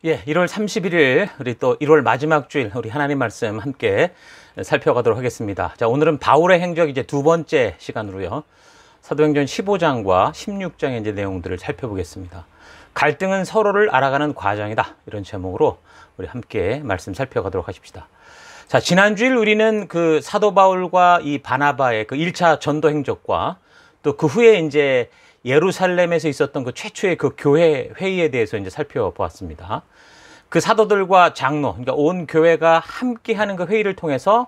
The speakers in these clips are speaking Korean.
예, 1월 31일 우리 또 1월 마지막 주일 우리 하나님 말씀 함께 살펴가도록 하겠습니다. 자, 오늘은 바울의 행적 이제 두 번째 시간으로요. 사도행전 15장과 16장의 이제 내용들을 살펴보겠습니다. 갈등은 서로를 알아가는 과정이다. 이런 제목으로 우리 함께 말씀 살펴가도록 하십시다. 자, 지난 주일 우리는 그 사도 바울과 이 바나바의 그 1차 전도 행적과 또 그 후에 이제 예루살렘에서 있었던 그 최초의 그 교회 회의에 대해서 이제 살펴보았습니다. 그 사도들과 장로, 그러니까 온 교회가 함께하는 그 회의를 통해서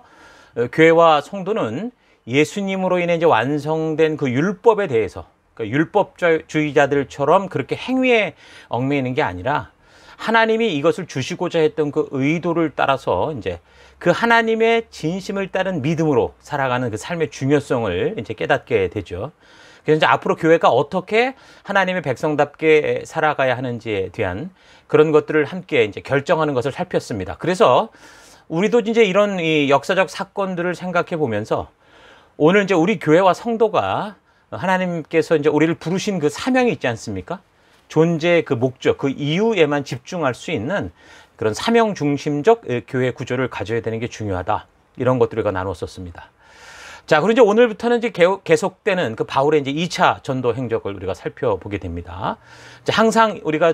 교회와 성도는 예수님으로 인해 이제 완성된 그 율법에 대해서, 그러니까 율법주의자들처럼 그렇게 행위에 얽매이는 게 아니라 하나님이 이것을 주시고자 했던 그 의도를 따라서 이제 그 하나님의 진심을 따른 믿음으로 살아가는 그 삶의 중요성을 이제 깨닫게 되죠. 그래서 이제 앞으로 교회가 어떻게 하나님의 백성답게 살아가야 하는지에 대한 그런 것들을 함께 이제 결정하는 것을 살폈습니다. 그래서 우리도 이제 이런 이 역사적 사건들을 생각해 보면서 오늘 이제 우리 교회와 성도가 하나님께서 이제 우리를 부르신 그 사명이 있지 않습니까? 존재의 그 목적, 그 이유에만 집중할 수 있는 그런 사명 중심적 교회 구조를 가져야 되는 게 중요하다. 이런 것들을 나눴었습니다. 자, 그리고 이제 오늘부터는 이제 계속되는 그 바울의 이제 2차 전도 행적을 우리가 살펴보게 됩니다. 이제 항상 우리가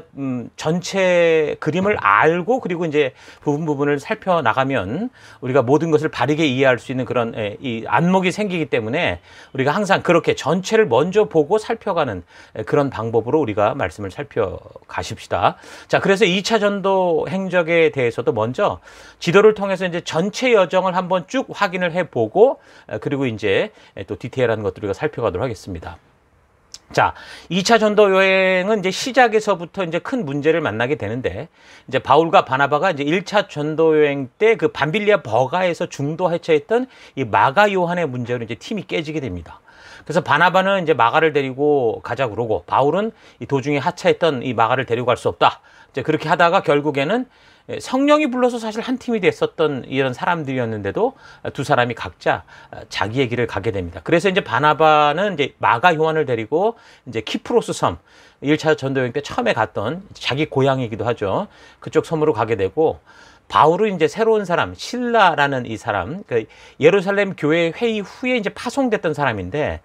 전체 그림을 알고 그리고 이제 부분을 살펴나가면 우리가 모든 것을 바르게 이해할 수 있는 그런 이 안목이 생기기 때문에 우리가 항상 그렇게 전체를 먼저 보고 살펴가는 그런 방법으로 우리가 말씀을 살펴가십시다. 자, 그래서 2차 전도 행적에 대해서도 먼저 지도를 통해서 이제 전체 여정을 한번 쭉 확인을 해보고 그리고 이제 또 디테일한 것들을 우리가 살펴가도록 하겠습니다. 자, 2차 전도 여행은 이제 시작에서부터 이제 큰 문제를 만나게 되는데, 이제 바울과 바나바가 이제 1차 전도 여행 때 그 밤빌리아 버가에서 중도 해체했던 이 마가 요한의 문제로 이제 팀이 깨지게 됩니다. 그래서 바나바는 이제 마가를 데리고 가자 그러고, 바울은 이 도중에 하차했던 이 마가를 데리고 갈 수 없다. 이제 그렇게 하다가 결국에는 성령이 불러서 사실 한 팀이 됐었던 이런 사람들이었는데도 두 사람이 각자 자기의 길을 가게 됩니다. 그래서 이제 바나바는 이제 마가 요한을 데리고 이제 키프로스 섬, 1차 전도 여행 때 처음에 갔던 자기 고향이기도 하죠. 그쪽 섬으로 가게 되고, 바울은 이제 새로운 사람, 실라라는 이 사람, 그 예루살렘 교회 회의 후에 이제 파송됐던 사람인데,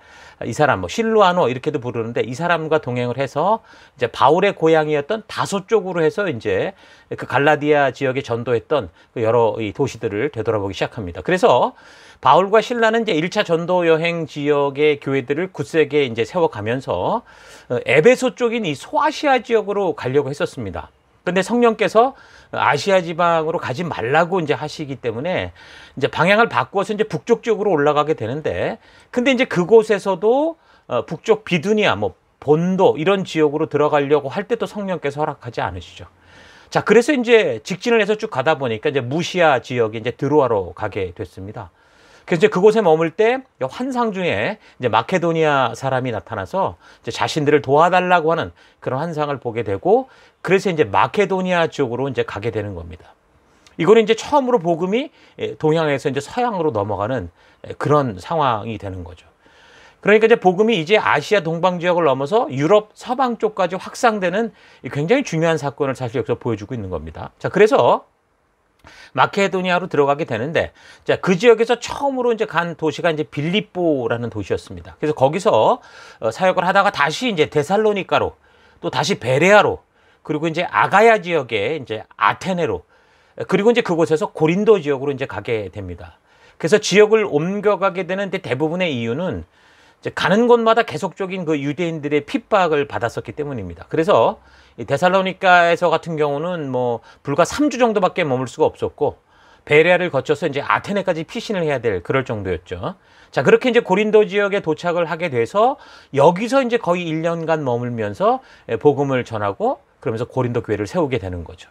이 사람 뭐 실루아노 이렇게도 부르는데, 이 사람과 동행을 해서 이제 바울의 고향이었던 다소 쪽으로 해서 이제 그 갈라디아 지역에 전도했던 그 여러 이 도시들을 되돌아보기 시작합니다. 그래서 바울과 실라는 이제 1차 전도 여행 지역의 교회들을 굳세게 이제 세워가면서 에베소 쪽인 이 소아시아 지역으로 가려고 했었습니다. 근데 성령께서 아시아 지방으로 가지 말라고 이제 하시기 때문에 이제 방향을 바꿔서 이제 북쪽 쪽으로 올라가게 되는데, 근데 이제 그곳에서도 북쪽 비두니아, 뭐 본도 이런 지역으로 들어가려고 할 때 또 성령께서 허락하지 않으시죠. 자, 그래서 이제 직진을 해서 쭉 가다 보니까 이제 무시아 지역에 이제 드로아로 가게 됐습니다. 그래서 이제 그곳에 머물 때 환상 중에 이제 마케도니아 사람이 나타나서 이제 자신들을 도와달라고 하는 그런 환상을 보게 되고, 그래서 이제 마케도니아 쪽으로 이제 가게 되는 겁니다. 이거는 이제 처음으로 복음이 동양에서 이제 서양으로 넘어가는 그런 상황이 되는 거죠. 그러니까 이제 복음이 이제 아시아 동방 지역을 넘어서 유럽 서방 쪽까지 확산되는 굉장히 중요한 사건을 사실 여기서 보여주고 있는 겁니다. 자, 그래서 마케도니아로 들어가게 되는데, 자, 그 지역에서 처음으로 이제 간 도시가 이제 빌립보라는 도시였습니다. 그래서 거기서 사역을 하다가 다시 이제 데살로니가로, 또 다시 베레아로, 그리고 이제 아가야 지역에 이제 아테네로, 그리고 이제 그곳에서 고린도 지역으로 이제 가게 됩니다. 그래서 지역을 옮겨가게 되는데 대부분의 이유는 이제 가는 곳마다 계속적인 그 유대인들의 핍박을 받았었기 때문입니다. 그래서 이 데살로니가에서 같은 경우는 뭐 불과 3주 정도밖에 머물 수가 없었고, 베레아를 거쳐서 이제 아테네까지 피신을 해야 될 그럴 정도였죠. 자, 그렇게 이제 고린도 지역에 도착을 하게 돼서 여기서 이제 거의 1년간 머물면서 복음을 전하고 그러면서 고린도 교회를 세우게 되는 거죠.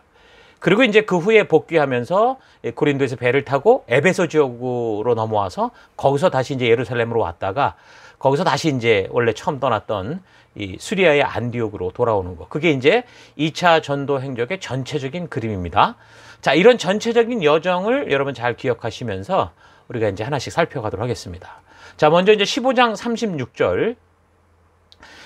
그리고 이제 그 후에 복귀하면서 고린도에서 배를 타고 에베소 지역으로 넘어와서 거기서 다시 이제 예루살렘으로 왔다가 거기서 다시 이제 원래 처음 떠났던 이 수리아의 안디옥으로 돌아오는 거. 그게 이제 2차 전도 행적의 전체적인 그림입니다. 자, 이런 전체적인 여정을 여러분 잘 기억하시면서 우리가 이제 하나씩 살펴가도록 하겠습니다. 자, 먼저 이제 15장 36절.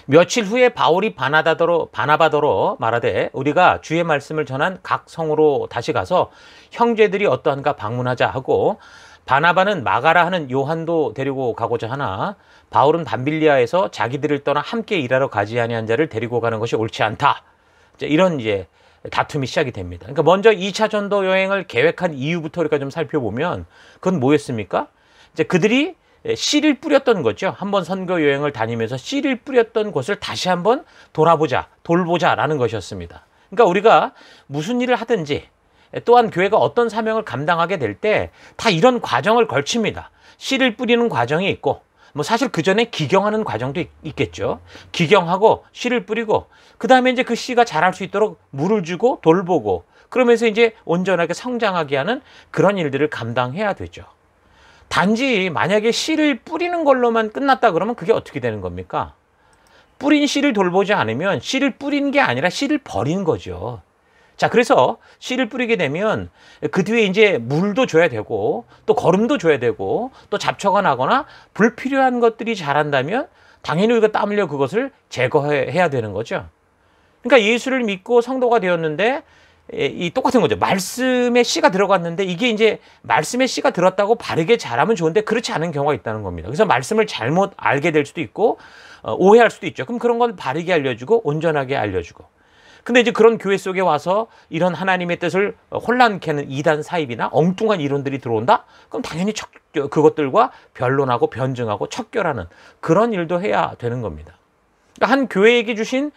며칠 후에 바울이 바나바더로 말하되 우리가 주의 말씀을 전한 각 성으로 다시 가서 형제들이 어떠한가 방문하자 하고, 바나바는 마가라 하는 요한도 데리고 가고자 하나 바울은 밤빌리아에서 자기들을 떠나 함께 일하러 가지 아니한 자를 데리고 가는 것이 옳지 않다. 이런 이제 다툼이 시작이 됩니다. 그러니까 먼저 2차 전도 여행을 계획한 이유부터 우리가 좀 살펴보면 그건 뭐였습니까? 이제 그들이 씨를 뿌렸던 거죠. 한번 선교 여행을 다니면서 씨를 뿌렸던 곳을 다시 한번 돌보자라는 것이었습니다. 그러니까 우리가 무슨 일을 하든지, 또한 교회가 어떤 사명을 감당하게 될 때 다 이런 과정을 거칩니다. 씨를 뿌리는 과정이 있고, 뭐 사실 그 전에 기경하는 과정도 있겠죠. 기경하고 씨를 뿌리고, 그 다음에 이제 그 씨가 자랄 수 있도록 물을 주고 돌보고, 그러면서 이제 온전하게 성장하게 하는 그런 일들을 감당해야 되죠. 단지 만약에 씨를 뿌리는 걸로만 끝났다 그러면 그게 어떻게 되는 겁니까? 뿌린 씨를 돌보지 않으면 씨를 뿌린 게 아니라 씨를 버린 거죠. 자, 그래서 씨를 뿌리게 되면 그 뒤에 이제 물도 줘야 되고, 또 거름도 줘야 되고, 또 잡초가 나거나 불필요한 것들이 자란다면 당연히 우리가 땀 흘려 그것을 제거해야 되는 거죠. 그러니까 예수를 믿고 성도가 되었는데 이 똑같은 거죠. 말씀에 씨가 들어갔는데 이게 이제 말씀에 씨가 들었다고 바르게 자라면 좋은데 그렇지 않은 경우가 있다는 겁니다. 그래서 말씀을 잘못 알게 될 수도 있고 오해할 수도 있죠. 그럼 그런 걸 바르게 알려주고 온전하게 알려주고. 근데 이제 그런 교회 속에 와서 이런 하나님의 뜻을 혼란케 하는 이단 사입이나 엉뚱한 이론들이 들어온다? 그럼 당연히 그것들과 변론하고 변증하고 척결하는 그런 일도 해야 되는 겁니다. 그러니까 한 교회에게 주신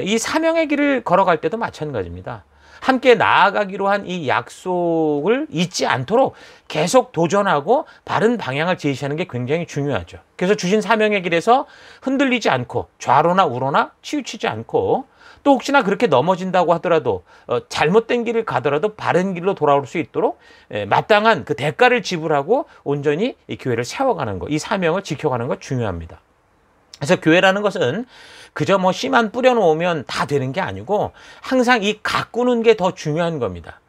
이 사명의 길을 걸어갈 때도 마찬가지입니다. 함께 나아가기로 한 이 약속을 잊지 않도록 계속 도전하고 바른 방향을 제시하는 게 굉장히 중요하죠. 그래서 주신 사명의 길에서 흔들리지 않고 좌로나 우로나 치우치지 않고, 또 혹시나 그렇게 넘어진다고 하더라도 잘못된 길을 가더라도 바른 길로 돌아올 수 있도록 마땅한 그 대가를 지불하고 온전히 이 교회를 세워가는 것, 이 사명을 지켜가는 것 중요합니다. 그래서 교회라는 것은 그저 뭐 씨만 뿌려놓으면 다 되는 게 아니고 항상 이 가꾸는 게 더 중요한 겁니다.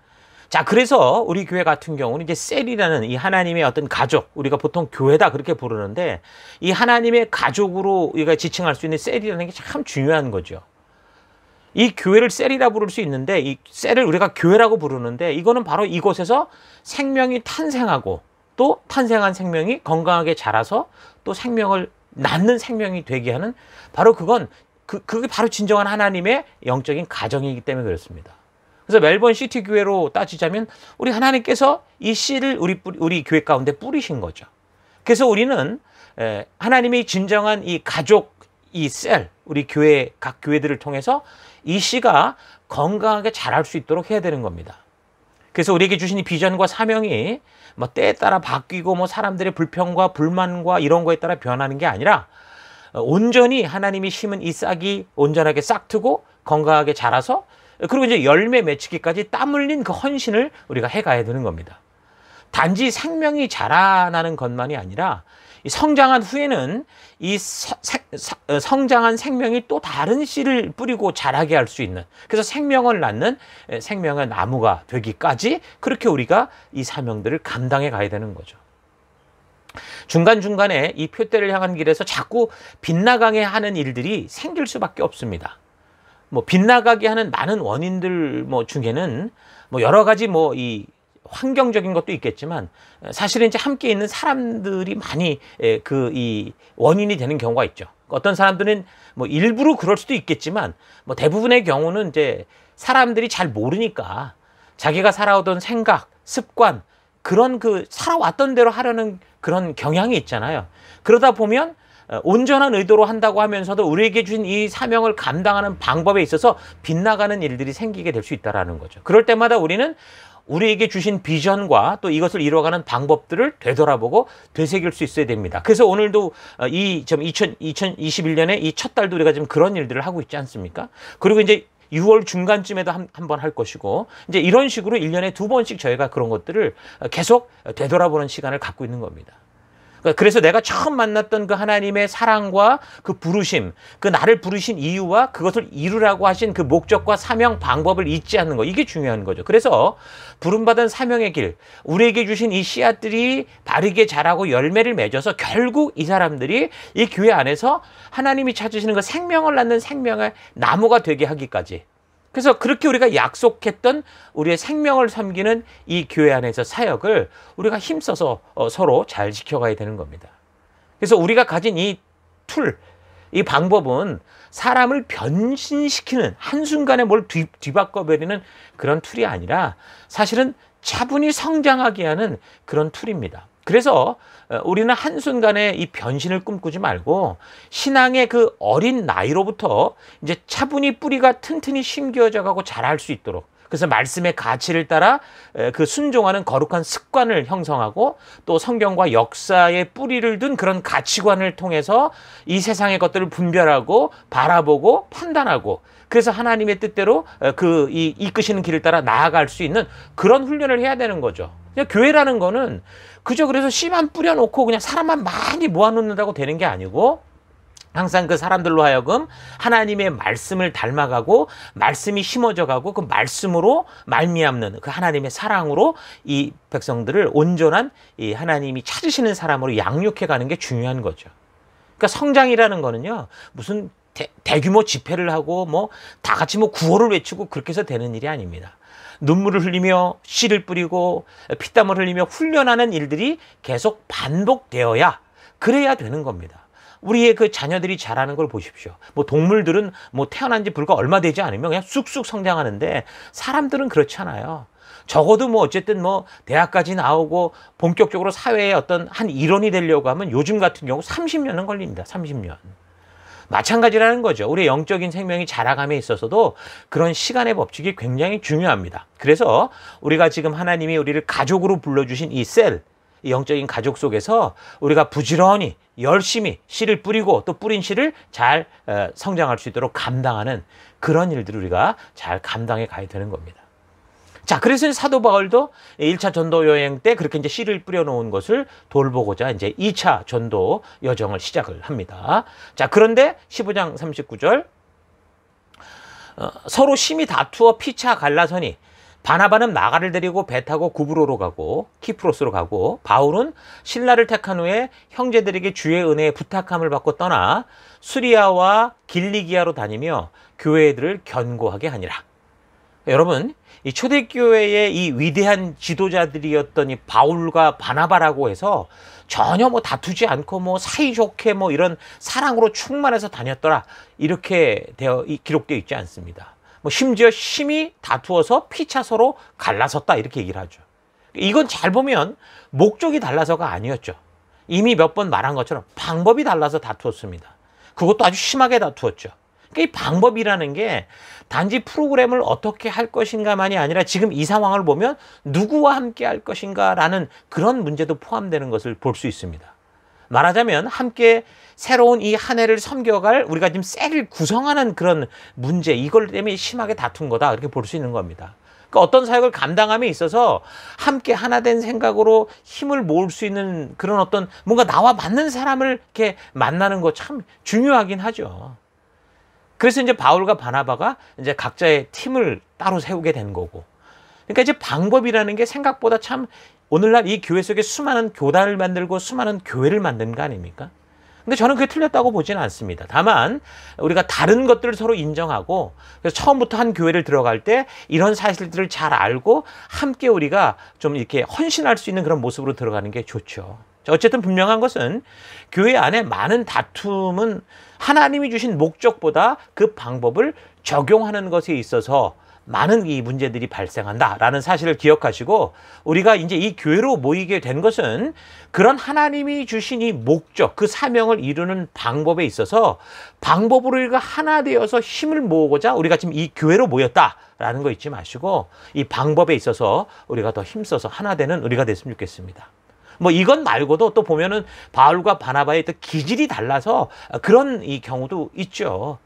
자, 그래서 우리 교회 같은 경우는 이제 셀이라는 이 하나님의 어떤 가족, 우리가 보통 교회다 그렇게 부르는데 이 하나님의 가족으로 우리가 지칭할 수 있는 셀이라는 게 참 중요한 거죠. 이 교회를 셀이라 부를 수 있는데 이 셀을 우리가 교회라고 부르는데 이거는 바로 이곳에서 생명이 탄생하고 또 탄생한 생명이 건강하게 자라서 또 생명을 낳는 생명이 되게 하는, 바로 그게 바로 진정한 하나님의 영적인 가정이기 때문에 그렇습니다. 그래서 멜번 시티 교회로 따지자면 우리 하나님께서 이 씨를 우리 교회 가운데 뿌리신 거죠. 그래서 우리는 하나님의 진정한 이 가족, 이 셀, 우리 교회, 각 교회들을 통해서 이 씨가 건강하게 자랄 수 있도록 해야 되는 겁니다. 그래서 우리에게 주신 이 비전과 사명이 뭐 때에 따라 바뀌고 뭐 사람들의 불평과 불만과 이런 거에 따라 변하는 게 아니라 온전히 하나님이 심은 이 싹이 온전하게 싹트고 건강하게 자라서, 그리고 이제 열매 맺히기까지 땀 흘린 그 헌신을 우리가 해가야 되는 겁니다. 단지 생명이 자라나는 것만이 아니라 이 성장한 후에는 이 성장한 생명이 또 다른 씨를 뿌리고 자라게 할 수 있는, 그래서 생명을 낳는 생명의 나무가 되기까지 그렇게 우리가 이 사명들을 감당해 가야 되는 거죠. 중간중간에 이 표대를 향한 길에서 자꾸 빗나가게 하는 일들이 생길 수밖에 없습니다. 뭐 빗나가게 하는 많은 원인들 중에는 여러 가지 이 환경적인 것도 있겠지만 사실은 이제 함께 있는 사람들이 많이 이 원인이 되는 경우가 있죠. 어떤 사람들은 일부러 그럴 수도 있겠지만 대부분의 경우는 이제 사람들이 잘 모르니까 자기가 살아오던 생각, 습관, 그런 살아왔던 대로 하려는 그런 경향이 있잖아요. 그러다 보면 온전한 의도로 한다고 하면서도 우리에게 주신 이 사명을 감당하는 방법에 있어서 빗나가는 일들이 생기게 될 수 있다는 거죠. 그럴 때마다 우리는 우리에게 주신 비전과 또 이것을 이루어가는 방법들을 되돌아보고 되새길 수 있어야 됩니다. 그래서 오늘도 2021년에 이 첫 달도 우리가 지금 그런 일들을 하고 있지 않습니까? 그리고 이제 6월 중간쯤에도 한 번 할 것이고, 이제 이런 식으로 1년에 2번씩 저희가 그런 것들을 계속 되돌아보는 시간을 갖고 있는 겁니다. 그래서 내가 처음 만났던 그 하나님의 사랑과 그 부르심, 그 나를 부르신 이유와 그것을 이루라고 하신 그 목적과 사명, 방법을 잊지 않는 거, 이게 중요한 거죠. 그래서 부름받은 사명의 길, 우리에게 주신 이 씨앗들이 바르게 자라고 열매를 맺어서 결국 이 사람들이 이 교회 안에서 하나님이 찾으시는 그 생명을 낳는 생명의 나무가 되게 하기까지. 그래서 그렇게 우리가 약속했던 우리의 생명을 섬기는 이 교회 안에서 사역을 우리가 힘써서 서로 잘 지켜가야 되는 겁니다. 그래서 우리가 가진 이 툴, 이 방법은 사람을 변신시키는, 한순간에 뭘 뒤바꿔버리는 그런 툴이 아니라 사실은 차분히 성장하게 하는 그런 툴입니다. 그래서 우리는 한순간에 이 변신을 꿈꾸지 말고 신앙의 그 어린 나이로부터 이제 차분히 뿌리가 튼튼히 심겨져 가고 자랄 수 있도록, 그래서 말씀의 가치를 따라 그 순종하는 거룩한 습관을 형성하고 또 성경과 역사의 뿌리를 둔 그런 가치관을 통해서 이 세상의 것들을 분별하고 바라보고 판단하고, 그래서 하나님의 뜻대로 이 이끄시는 길을 따라 나아갈 수 있는 그런 훈련을 해야 되는 거죠. 그냥 교회라는 거는 그저 그래서 씨만 뿌려놓고 그냥 사람만 많이 모아놓는다고 되는 게 아니고, 항상 그 사람들로 하여금 하나님의 말씀을 닮아가고 말씀이 심어져 가고 그 말씀으로 말미암는 그 하나님의 사랑으로 이 백성들을 온전한 이 하나님이 찾으시는 사람으로 양육해 가는 게 중요한 거죠. 그러니까 성장이라는 거는요, 무슨 대규모 집회를 하고 뭐 다 같이 뭐 구호를 외치고 그렇게 해서 되는 일이 아닙니다. 눈물을 흘리며 씨를 뿌리고 피땀을 흘리며 훈련하는 일들이 계속 반복되어야, 그래야 되는 겁니다. 우리의 그 자녀들이 자라는 걸 보십시오. 뭐 동물들은 뭐 태어난 지 불과 얼마 되지 않으면 그냥 쑥쑥 성장하는데 사람들은 그렇잖아요. 적어도 뭐 어쨌든 뭐 대학까지 나오고 본격적으로 사회의 어떤 한 일원이 되려고 하면 요즘 같은 경우 30년은 걸립니다. 30년. 마찬가지라는 거죠. 우리의 영적인 생명이 자라감에 있어서도 그런 시간의 법칙이 굉장히 중요합니다. 그래서 우리가 지금 하나님이 우리를 가족으로 불러주신 이 셀, 이 영적인 가족 속에서 우리가 부지런히 열심히 씨를 뿌리고 또 뿌린 씨를 잘 성장할 수 있도록 감당하는 그런 일들을 우리가 잘 감당해 가야 되는 겁니다. 자, 그래서 사도 바울도 1차 전도 여행 때 그렇게 이제 씨를 뿌려놓은 것을 돌보고자 이제 2차 전도 여정을 시작을 합니다. 자, 그런데 15장 39절, 서로 심히 다투어 피차 갈라서니 바나바는 마가를 데리고 배 타고 구브로로 가고 키프로스로 가고, 바울은 신라를 택한 후에 형제들에게 주의 은혜에 부탁함을 받고 떠나 수리아와 길리기아로 다니며 교회들을 견고하게 하니라. 여러분, 이 초대교회의 이 위대한 지도자들이었던 이 바울과 바나바라고 해서 전혀 뭐 다투지 않고 뭐 사이좋게 뭐 이런 사랑으로 충만해서 다녔더라, 이렇게 기록되어 있지 않습니다. 뭐 심지어 심히 다투어서 피차 서로 갈라섰다, 이렇게 얘기를 하죠. 이건 잘 보면 목적이 달라서가 아니었죠. 이미 몇 번 말한 것처럼 방법이 달라서 다투었습니다. 그것도 아주 심하게 다투었죠. 그러니까 이 방법이라는 게 단지 프로그램을 어떻게 할 것인가만이 아니라 지금 이 상황을 보면 누구와 함께 할 것인가라는 그런 문제도 포함되는 것을 볼 수 있습니다. 말하자면 함께 새로운 이 한 해를 섬겨갈 우리가 지금 셀을 구성하는 그런 문제, 이걸 때문에 심하게 다툰 거다, 이렇게 볼 수 있는 겁니다. 그러니까 어떤 사역을 감당함에 있어서 함께 하나 된 생각으로 힘을 모을 수 있는 그런 어떤 뭔가 나와 맞는 사람을 이렇게 만나는 거 참 중요하긴 하죠. 그래서 이제 바울과 바나바가 이제 각자의 팀을 따로 세우게 된 거고. 그러니까 이제 방법이라는 게 생각보다 참 오늘날 이 교회 속에 수많은 교단을 만들고 수많은 교회를 만든 거 아닙니까? 근데 저는 그게 틀렸다고 보지는 않습니다. 다만 우리가 다른 것들을 서로 인정하고, 그래서 처음부터 한 교회를 들어갈 때 이런 사실들을 잘 알고 함께 우리가 좀 이렇게 헌신할 수 있는 그런 모습으로 들어가는 게 좋죠. 어쨌든 분명한 것은 교회 안에 많은 다툼은 하나님이 주신 목적보다 그 방법을 적용하는 것에 있어서 많은 이 문제들이 발생한다라는 사실을 기억하시고, 우리가 이제 이 교회로 모이게 된 것은 그런 하나님이 주신 이 목적, 그 사명을 이루는 방법에 있어서 방법으로 우리가 하나 되어서 힘을 모으고자 우리가 지금 이 교회로 모였다라는 거 잊지 마시고, 이 방법에 있어서 우리가 더 힘써서 하나 되는 우리가 됐으면 좋겠습니다. 뭐 이건 말고도 또 보면은 바울과 바나바의 또 기질이 달라서 그런 이 경우도 있죠.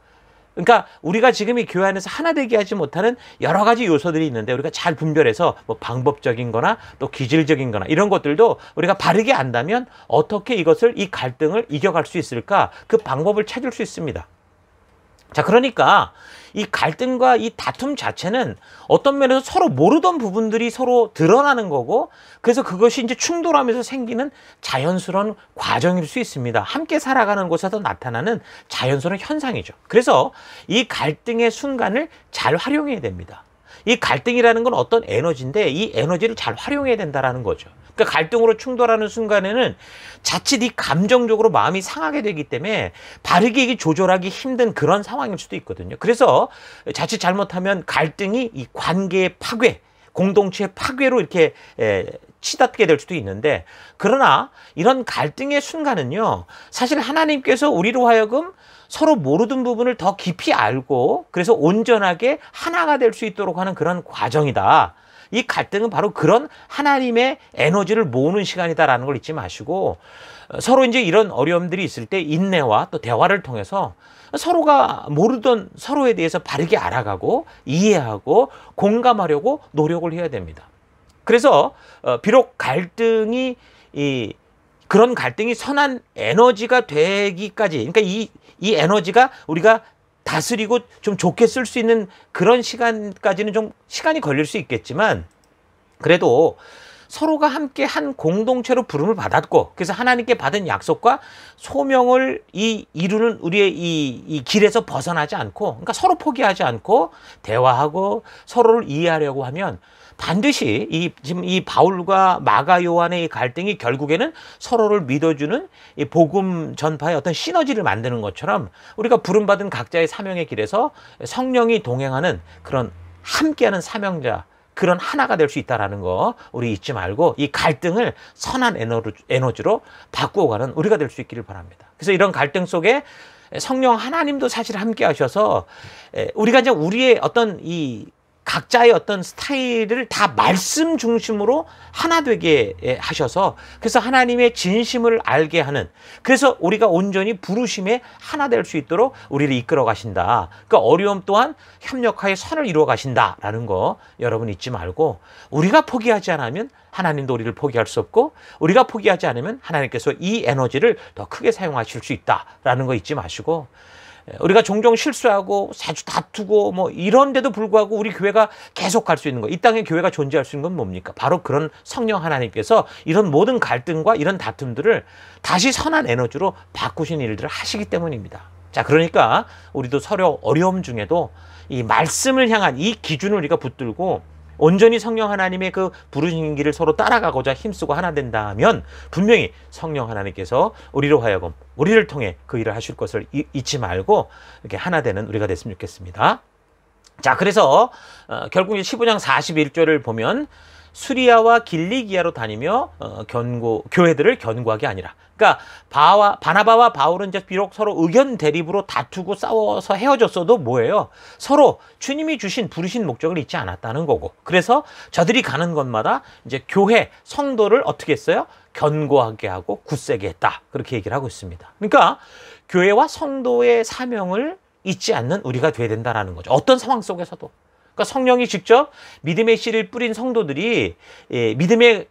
그러니까 우리가 지금 이 교회 안에서 하나 되게 하지 못하는 여러 가지 요소들이 있는데 우리가 잘 분별해서 뭐 방법적인 거나 또 기질적인 거나 이런 것들도 우리가 바르게 안다면 어떻게 이것을 이 갈등을 이겨갈 수 있을까? 그 방법을 찾을 수 있습니다. 자, 그러니까 이 갈등과 이 다툼 자체는 어떤 면에서 서로 모르던 부분들이 서로 드러나는 거고, 그래서 그것이 이제 충돌하면서 생기는 자연스러운 과정일 수 있습니다. 함께 살아가는 곳에서 나타나는 자연스러운 현상이죠. 그래서 이 갈등의 순간을 잘 활용해야 됩니다. 이 갈등이라는 건 어떤 에너지인데 이 에너지를 잘 활용해야 된다는 거죠. 그러니까 갈등으로 충돌하는 순간에는 자칫 이 감정적으로 마음이 상하게 되기 때문에 바르게 이게 조절하기 힘든 그런 상황일 수도 있거든요. 그래서 자칫 잘못하면 갈등이 이 관계의 파괴, 공동체의 파괴로 이렇게 치닫게 될 수도 있는데, 그러나 이런 갈등의 순간은요, 사실 하나님께서 우리로 하여금 서로 모르던 부분을 더 깊이 알고 그래서 온전하게 하나가 될 수 있도록 하는 그런 과정이다. 이 갈등은 바로 그런 하나님의 에너지를 모으는 시간이다라는 걸 잊지 마시고, 서로 이제 이런 어려움들이 있을 때 인내와 또 대화를 통해서 서로가 모르던 서로에 대해서 바르게 알아가고 이해하고 공감하려고 노력을 해야 됩니다. 그래서 비록 갈등이 그런 갈등이 선한 에너지가 되기까지, 그러니까 이 에너지가 우리가 다스리고 좀 좋게 쓸 수 있는 그런 시간까지는 좀 시간이 걸릴 수 있겠지만, 그래도 서로가 함께 한 공동체로 부름을 받았고, 그래서 하나님께 받은 약속과 소명을 이루는 우리의 이 길에서 벗어나지 않고, 그러니까 서로 포기하지 않고 대화하고 서로를 이해하려고 하면 반드시 지금 이 바울과 마가 요한의 이 갈등이 결국에는 서로를 믿어주는 이 복음 전파의 어떤 시너지를 만드는 것처럼 우리가 부름받은 각자의 사명의 길에서 성령이 동행하는 그런 함께하는 사명자, 그런 하나가 될 수 있다는 거 우리 잊지 말고 이 갈등을 선한 에너지로 바꾸어 가는 우리가 될 수 있기를 바랍니다. 그래서 이런 갈등 속에 성령 하나님도 사실 함께 하셔서 우리가 이제 우리의 어떤 이 각자의 어떤 스타일을 다 말씀 중심으로 하나 되게 하셔서, 그래서 하나님의 진심을 알게 하는, 그래서 우리가 온전히 부르심에 하나 될 수 있도록 우리를 이끌어 가신다. 그러니까 어려움 또한 협력하여 선을 이루어 가신다라는 거 여러분 잊지 말고, 우리가 포기하지 않으면 하나님도 우리를 포기할 수 없고, 우리가 포기하지 않으면 하나님께서 이 에너지를 더 크게 사용하실 수 있다라는 거 잊지 마시고, 우리가 종종 실수하고 자주 다투고 뭐 이런데도 불구하고 우리 교회가 계속 갈 수 있는 거, 이 땅에 교회가 존재할 수 있는 건 뭡니까? 바로 그런 성령 하나님께서 이런 모든 갈등과 이런 다툼들을 다시 선한 에너지로 바꾸신 일들을 하시기 때문입니다. 자, 그러니까 우리도 서로 어려움 중에도 이 말씀을 향한 이 기준을 우리가 붙들고 온전히 성령 하나님의 그 부르신 길을 서로 따라가고자 힘쓰고 하나 된다면 분명히 성령 하나님께서 우리로 하여금 우리를 통해 그 일을 하실 것을 잊지 말고 이렇게 하나 되는 우리가 됐으면 좋겠습니다. 자, 그래서 결국 15장 41절을 보면 수리아와 길리기아로 다니며 교회들을 견고하게 하니라. 그러니까 바나바와 바울은 이제 비록 서로 의견 대립으로 다투고 싸워서 헤어졌어도 뭐예요? 서로 주님이 주신 부르신 목적을 잊지 않았다는 거고, 그래서 저들이 가는 곳마다 이제 교회 성도를 어떻게 했어요? 견고하게 하고 굳세게 했다. 그렇게 얘기를 하고 있습니다. 그러니까 교회와 성도의 사명을 잊지 않는 우리가 돼야 된다는 거죠. 어떤 상황 속에서도. 그러니까 성령이 직접 믿음의 씨를 뿌린 성도들이 믿음에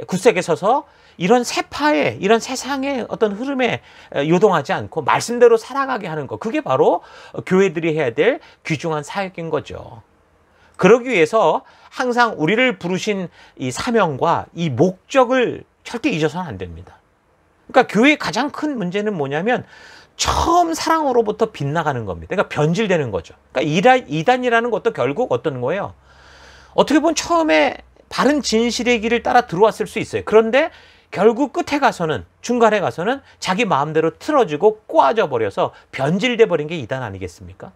굳세게 서서 이런 세파의, 이런 세상의 어떤 흐름에 요동하지 않고 말씀대로 살아가게 하는 것, 그게 바로 교회들이 해야 될 귀중한 사역인 거죠. 그러기 위해서 항상 우리를 부르신 이 사명과 이 목적을 절대 잊어서는 안 됩니다. 그러니까 교회의 가장 큰 문제는 뭐냐면 처음 사랑으로부터 빗나가는 겁니다. 그러니까 변질되는 거죠. 그러니까 이단이라는 것도 결국 어떤 거예요? 어떻게 보면 처음에 바른 진실의 길을 따라 들어왔을 수 있어요. 그런데 결국 끝에 가서는, 중간에 가서는 자기 마음대로 틀어지고 꼬아져 버려서 변질돼 버린 게 이단 아니겠습니까?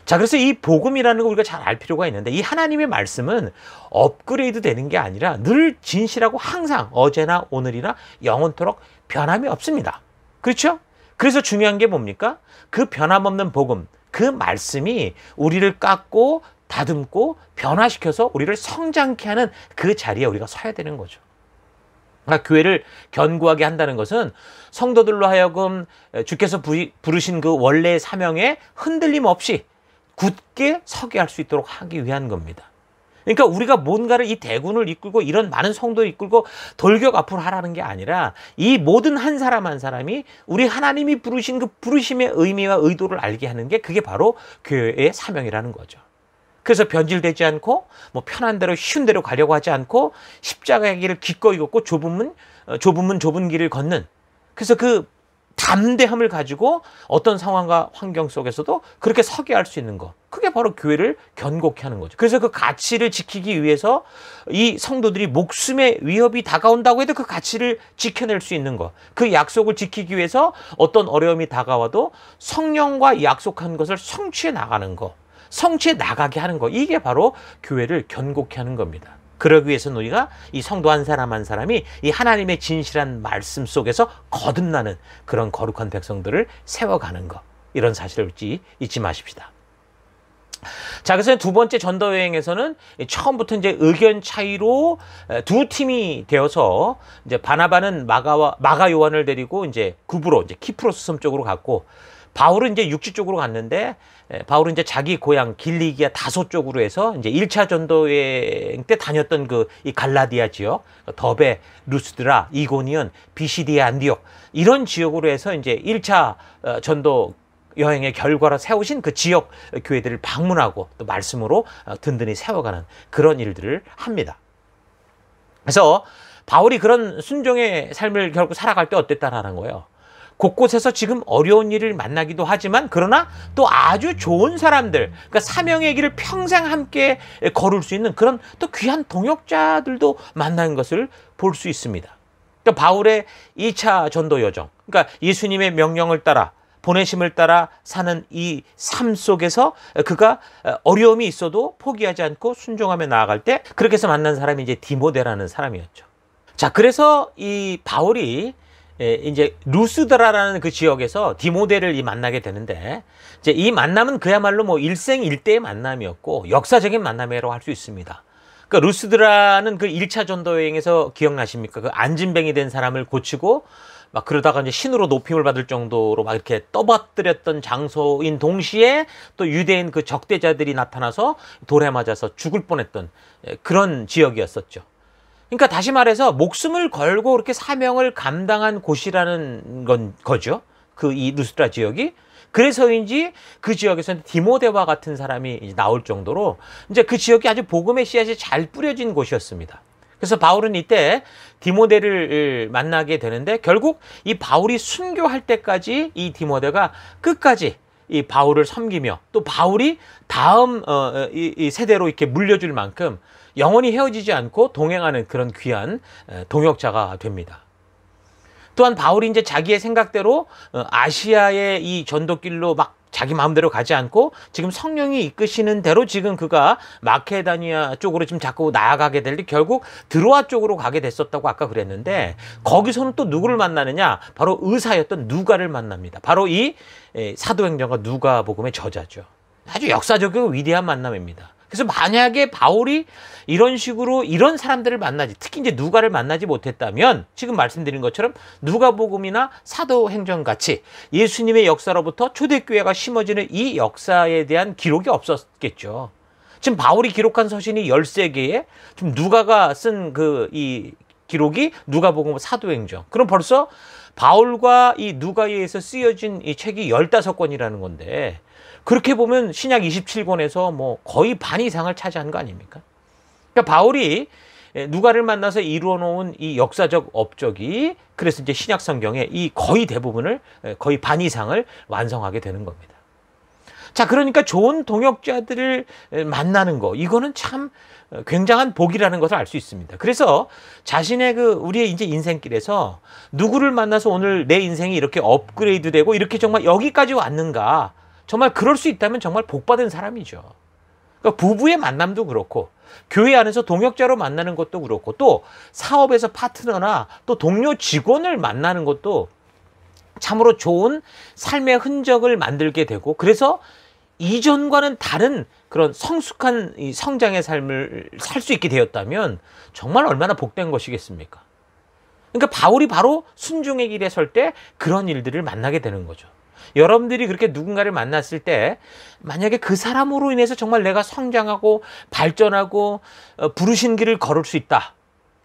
자, 그래서 이 복음이라는 거 우리가 잘 알 필요가 있는데, 이 하나님의 말씀은 업그레이드 되는 게 아니라 늘 진실하고 항상 어제나 오늘이나 영원토록 변함이 없습니다. 그렇죠? 그래서 중요한 게 뭡니까? 그 변함없는 복음, 그 말씀이 우리를 깎고 다듬고 변화시켜서 우리를 성장케 하는 그 자리에 우리가 서야 되는 거죠. 그러니까 교회를 견고하게 한다는 것은 성도들로 하여금 주께서 부르신 그 원래의 사명에 흔들림 없이 굳게 서게 할 수 있도록 하기 위한 겁니다. 그러니까 우리가 뭔가를 이 대군을 이끌고 이런 많은 성도를 이끌고 돌격 앞으로 하라는 게 아니라 이 모든 한 사람 한 사람이 우리 하나님이 부르신 그 부르심의 의미와 의도를 알게 하는 게 그게 바로 교회의 사명이라는 거죠. 그래서 변질되지 않고 뭐 편한 대로 쉬운 대로 가려고 하지 않고 십자가의 길을 기꺼이 걷고 좁은 길을 걷는, 그래서 그 담대함을 가지고 어떤 상황과 환경 속에서도 그렇게 서게 할 수 있는 것, 그게 바로 교회를 견고케 하는 거죠. 그래서 그 가치를 지키기 위해서 이 성도들이 목숨의 위협이 다가온다고 해도 그 가치를 지켜낼 수 있는 것, 그 약속을 지키기 위해서 어떤 어려움이 다가와도 성령과 약속한 것을 성취해 나가는 것, 성취해 나가게 하는 것, 이게 바로 교회를 견고케 하는 겁니다. 그러기 위해서는 우리가 이 성도 한 사람 한 사람이 이 하나님의 진실한 말씀 속에서 거듭나는 그런 거룩한 백성들을 세워가는 것, 이런 사실을 잊지 마십시다. 자, 그래서 두 번째 전도 여행에서는 처음부터 이제 의견 차이로 두 팀이 되어서 이제 바나바는 마가 요한을 데리고 이제 구브로, 이제 키프로스 섬 쪽으로 갔고, 바울은 이제 육지 쪽으로 갔는데, 바울은 이제 자기 고향 길리기아 다소 쪽으로 해서 이제 1차 전도 여행 때 다녔던 이 갈라디아 지역, 더베, 루스드라, 이고니온, 비시디아, 안디옥, 이런 지역으로 해서 이제 1차 전도 여행의 결과로 세우신 그 지역 교회들을 방문하고 또 말씀으로 든든히 세워가는 그런 일들을 합니다. 그래서 바울이 그런 순종의 삶을 결국 살아갈 때 어땠다라는 거예요. 곳곳에서 지금 어려운 일을 만나기도 하지만, 그러나 또 아주 좋은 사람들, 그러니까 사명의 길을 평생 함께 걸을 수 있는 그런 또 귀한 동역자들도 만나는 것을 볼 수 있습니다. 그러니까 바울의 2차 전도 여정, 그러니까 예수님의 명령을 따라 보내심을 따라 사는 이 삶 속에서 그가 어려움이 있어도 포기하지 않고 순종하며 나아갈 때 그렇게 해서 만난 사람이 이제 디모데라는 사람이었죠. 자, 그래서 이 바울이 이제 루스드라라는 그 지역에서 디모데를 만나게 되는데, 이제 이 만남은 그야말로 뭐 일생일대의 만남이었고 역사적인 만남이라고 할 수 있습니다. 그러니까 루스드라는 그 1차 전도 여행에서 기억나십니까? 그 안진뱅이 된 사람을 고치고 막 그러다가 이제 신으로 높임을 받을 정도로 막 이렇게 떠받들였던 장소인 동시에 또 유대인 그 적대자들이 나타나서 돌에 맞아서 죽을 뻔했던 그런 지역이었었죠. 그러니까 다시 말해서 목숨을 걸고 그렇게 사명을 감당한 곳이라는 거죠. 이 루스드라 지역이. 그래서인지 그 지역에서는 디모데와 같은 사람이 이제 나올 정도로 이제 그 지역이 아주 복음의 씨앗이 잘 뿌려진 곳이었습니다. 그래서 바울은 이때 디모데를 만나게 되는데, 결국 이 바울이 순교할 때까지 이 디모데가 끝까지 이 바울을 섬기며 또 바울이 다음 이 세대로 이렇게 물려줄 만큼 영원히 헤어지지 않고 동행하는 그런 귀한 동역자가 됩니다. 또한 바울이 이제 자기의 생각대로 아시아의 이 전도길로 막 자기 마음대로 가지 않고 지금 성령이 이끄시는 대로 지금 그가 마케다니아 쪽으로 지금 자꾸 나아가게 될 때 결국 드로아 쪽으로 가게 됐었다고 아까 그랬는데, 거기서는 또 누구를 만나느냐? 바로 의사였던 누가를 만납니다. 바로 이 사도행전과 누가복음의 저자죠. 아주 역사적이고 위대한 만남입니다. 그래서 만약에 바울이 이런 식으로 이런 사람들을 만나지, 특히 이제 누가를 만나지 못했다면 지금 말씀드린 것처럼 누가복음이나 사도행전 같이 예수님의 역사로부터 초대교회가 심어지는 이 역사에 대한 기록이 없었겠죠. 지금 바울이 기록한 서신이 13개에 지금 누가가 쓴 이 기록이 누가복음, 사도행전. 그럼 벌써 바울과 이 누가에 의해서 쓰여진 이 책이 15권이라는 건데, 그렇게 보면 신약 27권에서 뭐 거의 반 이상을 차지한 거 아닙니까? 그러니까 바울이 누가를 만나서 이루어 놓은 이 역사적 업적이 그래서 이제 신약 성경의 이 거의 대부분을, 거의 반 이상을 완성하게 되는 겁니다. 자, 그러니까 좋은 동역자들을 만나는 거, 이거는 참 굉장한 복이라는 것을 알 수 있습니다. 그래서 자신의 우리의 이제 인생길에서 누구를 만나서 오늘 내 인생이 이렇게 업그레이드 되고 이렇게 정말 여기까지 왔는가, 정말 그럴 수 있다면 정말 복받은 사람이죠. 그러니까 부부의 만남도 그렇고, 교회 안에서 동역자로 만나는 것도 그렇고, 또 사업에서 파트너나 또 동료 직원을 만나는 것도 참으로 좋은 삶의 흔적을 만들게 되고, 그래서 이전과는 다른 그런 성숙한 이 성장의 삶을 살 수 있게 되었다면 정말 얼마나 복된 것이겠습니까? 그러니까 바울이 바로 순종의 길에 설 때 그런 일들을 만나게 되는 거죠. 여러분들이 그렇게 누군가를 만났을 때 만약에 그 사람으로 인해서 정말 내가 성장하고 발전하고 부르신 길을 걸을 수 있다.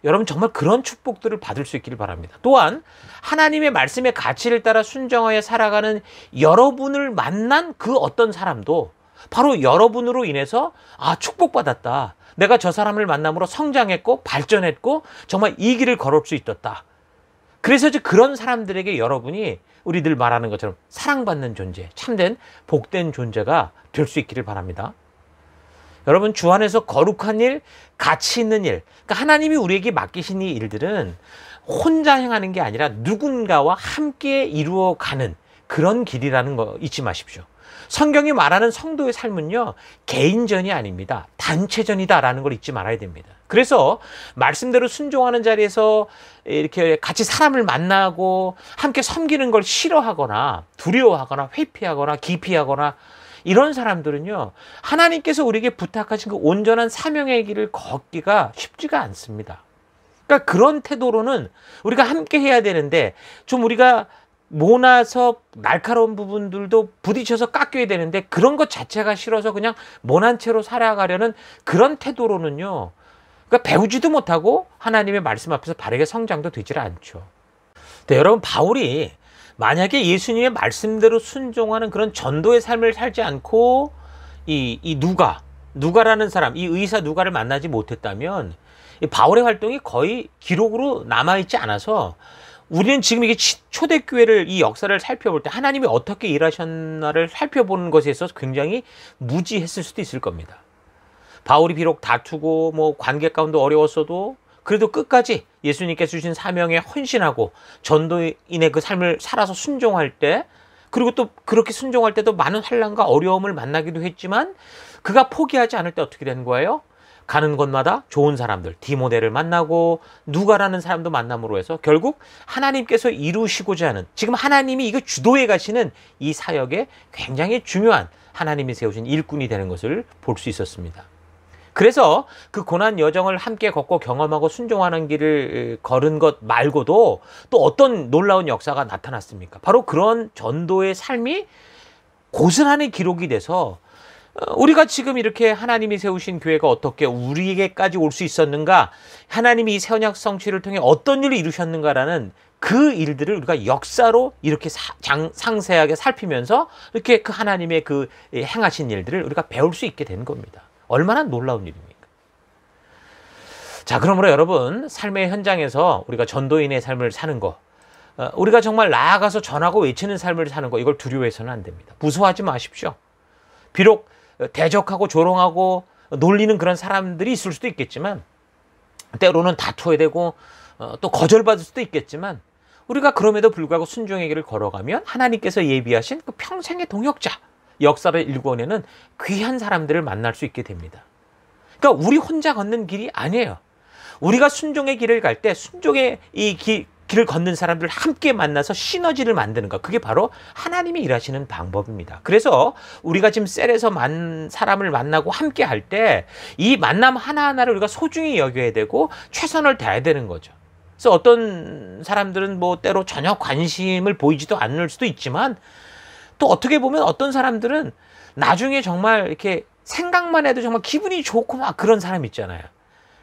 여러분 정말 그런 축복들을 받을 수 있기를 바랍니다. 또한 하나님의 말씀의 가치를 따라 순종하여 살아가는 여러분을 만난 그 어떤 사람도 바로 여러분으로 인해서 축복받았다. 내가 저 사람을 만남으로 성장했고 발전했고 정말 이 길을 걸을 수 있었다. 그래서 이제 그런 사람들에게 여러분이 우리들 말하는 것처럼 사랑받는 존재, 참된 복된 존재가 될 수 있기를 바랍니다. 여러분 주 안에서 거룩한 일, 가치 있는 일, 그러니까 하나님이 우리에게 맡기신 이 일들은 혼자 행하는 게 아니라 누군가와 함께 이루어가는 그런 길이라는 거 잊지 마십시오. 성경이 말하는 성도의 삶은요, 개인전이 아닙니다. 단체전이다라는 걸 잊지 말아야 됩니다. 그래서 말씀대로 순종하는 자리에서 이렇게 같이 사람을 만나고 함께 섬기는 걸 싫어하거나 두려워하거나 회피하거나 기피하거나 이런 사람들은요, 하나님께서 우리에게 부탁하신 그 온전한 사명의 길을 걷기가 쉽지가 않습니다. 그러니까 그런 태도로는 우리가 함께 해야 되는데 좀 우리가 모나서 날카로운 부분들도 부딪혀서 깎여야 되는데 그런 것 자체가 싫어서 그냥 모난 채로 살아가려는 그런 태도로는요, 그러니까 배우지도 못하고 하나님의 말씀 앞에서 바르게 성장도 되질 않죠. 근데 여러분 바울이 만약에 예수님의 말씀대로 순종하는 그런 전도의 삶을 살지 않고 이 누가라는 사람, 이 의사 누가를 만나지 못했다면 이 바울의 활동이 거의 기록으로 남아있지 않아서 우리는 지금 이게 초대교회를 이 역사를 살펴볼 때 하나님이 어떻게 일하셨나를 살펴보는 것에 있어서 굉장히 무지했을 수도 있을 겁니다. 바울이 비록 다투고 뭐 관계 가운데 어려웠어도 그래도 끝까지 예수님께서 주신 사명에 헌신하고 전도인의 그 삶을 살아서 순종할 때, 그리고 또 그렇게 순종할 때도 많은 환난과 어려움을 만나기도 했지만 그가 포기하지 않을 때 어떻게 되는 거예요? 가는 곳마다 좋은 사람들, 디모데를 만나고 누가라는 사람도 만남으로 해서 결국 하나님께서 이루시고자 하는, 지금 하나님이 이거 주도해 가시는 이 사역에 굉장히 중요한 하나님이 세우신 일꾼이 되는 것을 볼 수 있었습니다. 그래서 그 고난 여정을 함께 걷고 경험하고 순종하는 길을 걸은 것 말고도 또 어떤 놀라운 역사가 나타났습니까? 바로 그런 전도의 삶이 고스란히 기록이 돼서 우리가 지금 이렇게 하나님이 세우신 교회가 어떻게 우리에게까지 올 수 있었는가, 하나님이 이 새 언약 성취를 통해 어떤 일을 이루셨는가라는 그 일들을 우리가 역사로 이렇게 상세하게 살피면서 이렇게 그 하나님의 그 행하신 일들을 우리가 배울 수 있게 된 겁니다. 얼마나 놀라운 일입니까? 자, 그러므로 여러분 삶의 현장에서 우리가 전도인의 삶을 사는 거, 우리가 정말 나아가서 전하고 외치는 삶을 사는 거, 이걸 두려워해서는 안 됩니다. 무서워하지 마십시오. 비록 대적하고 조롱하고 놀리는 그런 사람들이 있을 수도 있겠지만, 때로는 다투어야 되고 또 거절받을 수도 있겠지만, 우리가 그럼에도 불구하고 순종의 길을 걸어가면 하나님께서 예비하신 그 평생의 동역자, 역사를 일궈내는 귀한 사람들을 만날 수 있게 됩니다. 그러니까 우리 혼자 걷는 길이 아니에요. 우리가 순종의 길을 갈 때 순종의 이 길을 걷는 사람들을 함께 만나서 시너지를 만드는 것, 그게 바로 하나님이 일하시는 방법입니다. 그래서 우리가 지금 셀에서 사람을 만나고 함께 할 때 이 만남 하나하나를 우리가 소중히 여겨야 되고 최선을 다해야 되는 거죠. 그래서 어떤 사람들은 뭐 때로 전혀 관심을 보이지도 않을 수도 있지만, 또 어떻게 보면 어떤 사람들은 나중에 정말 이렇게 생각만 해도 정말 기분이 좋고 막 그런 사람 있잖아요.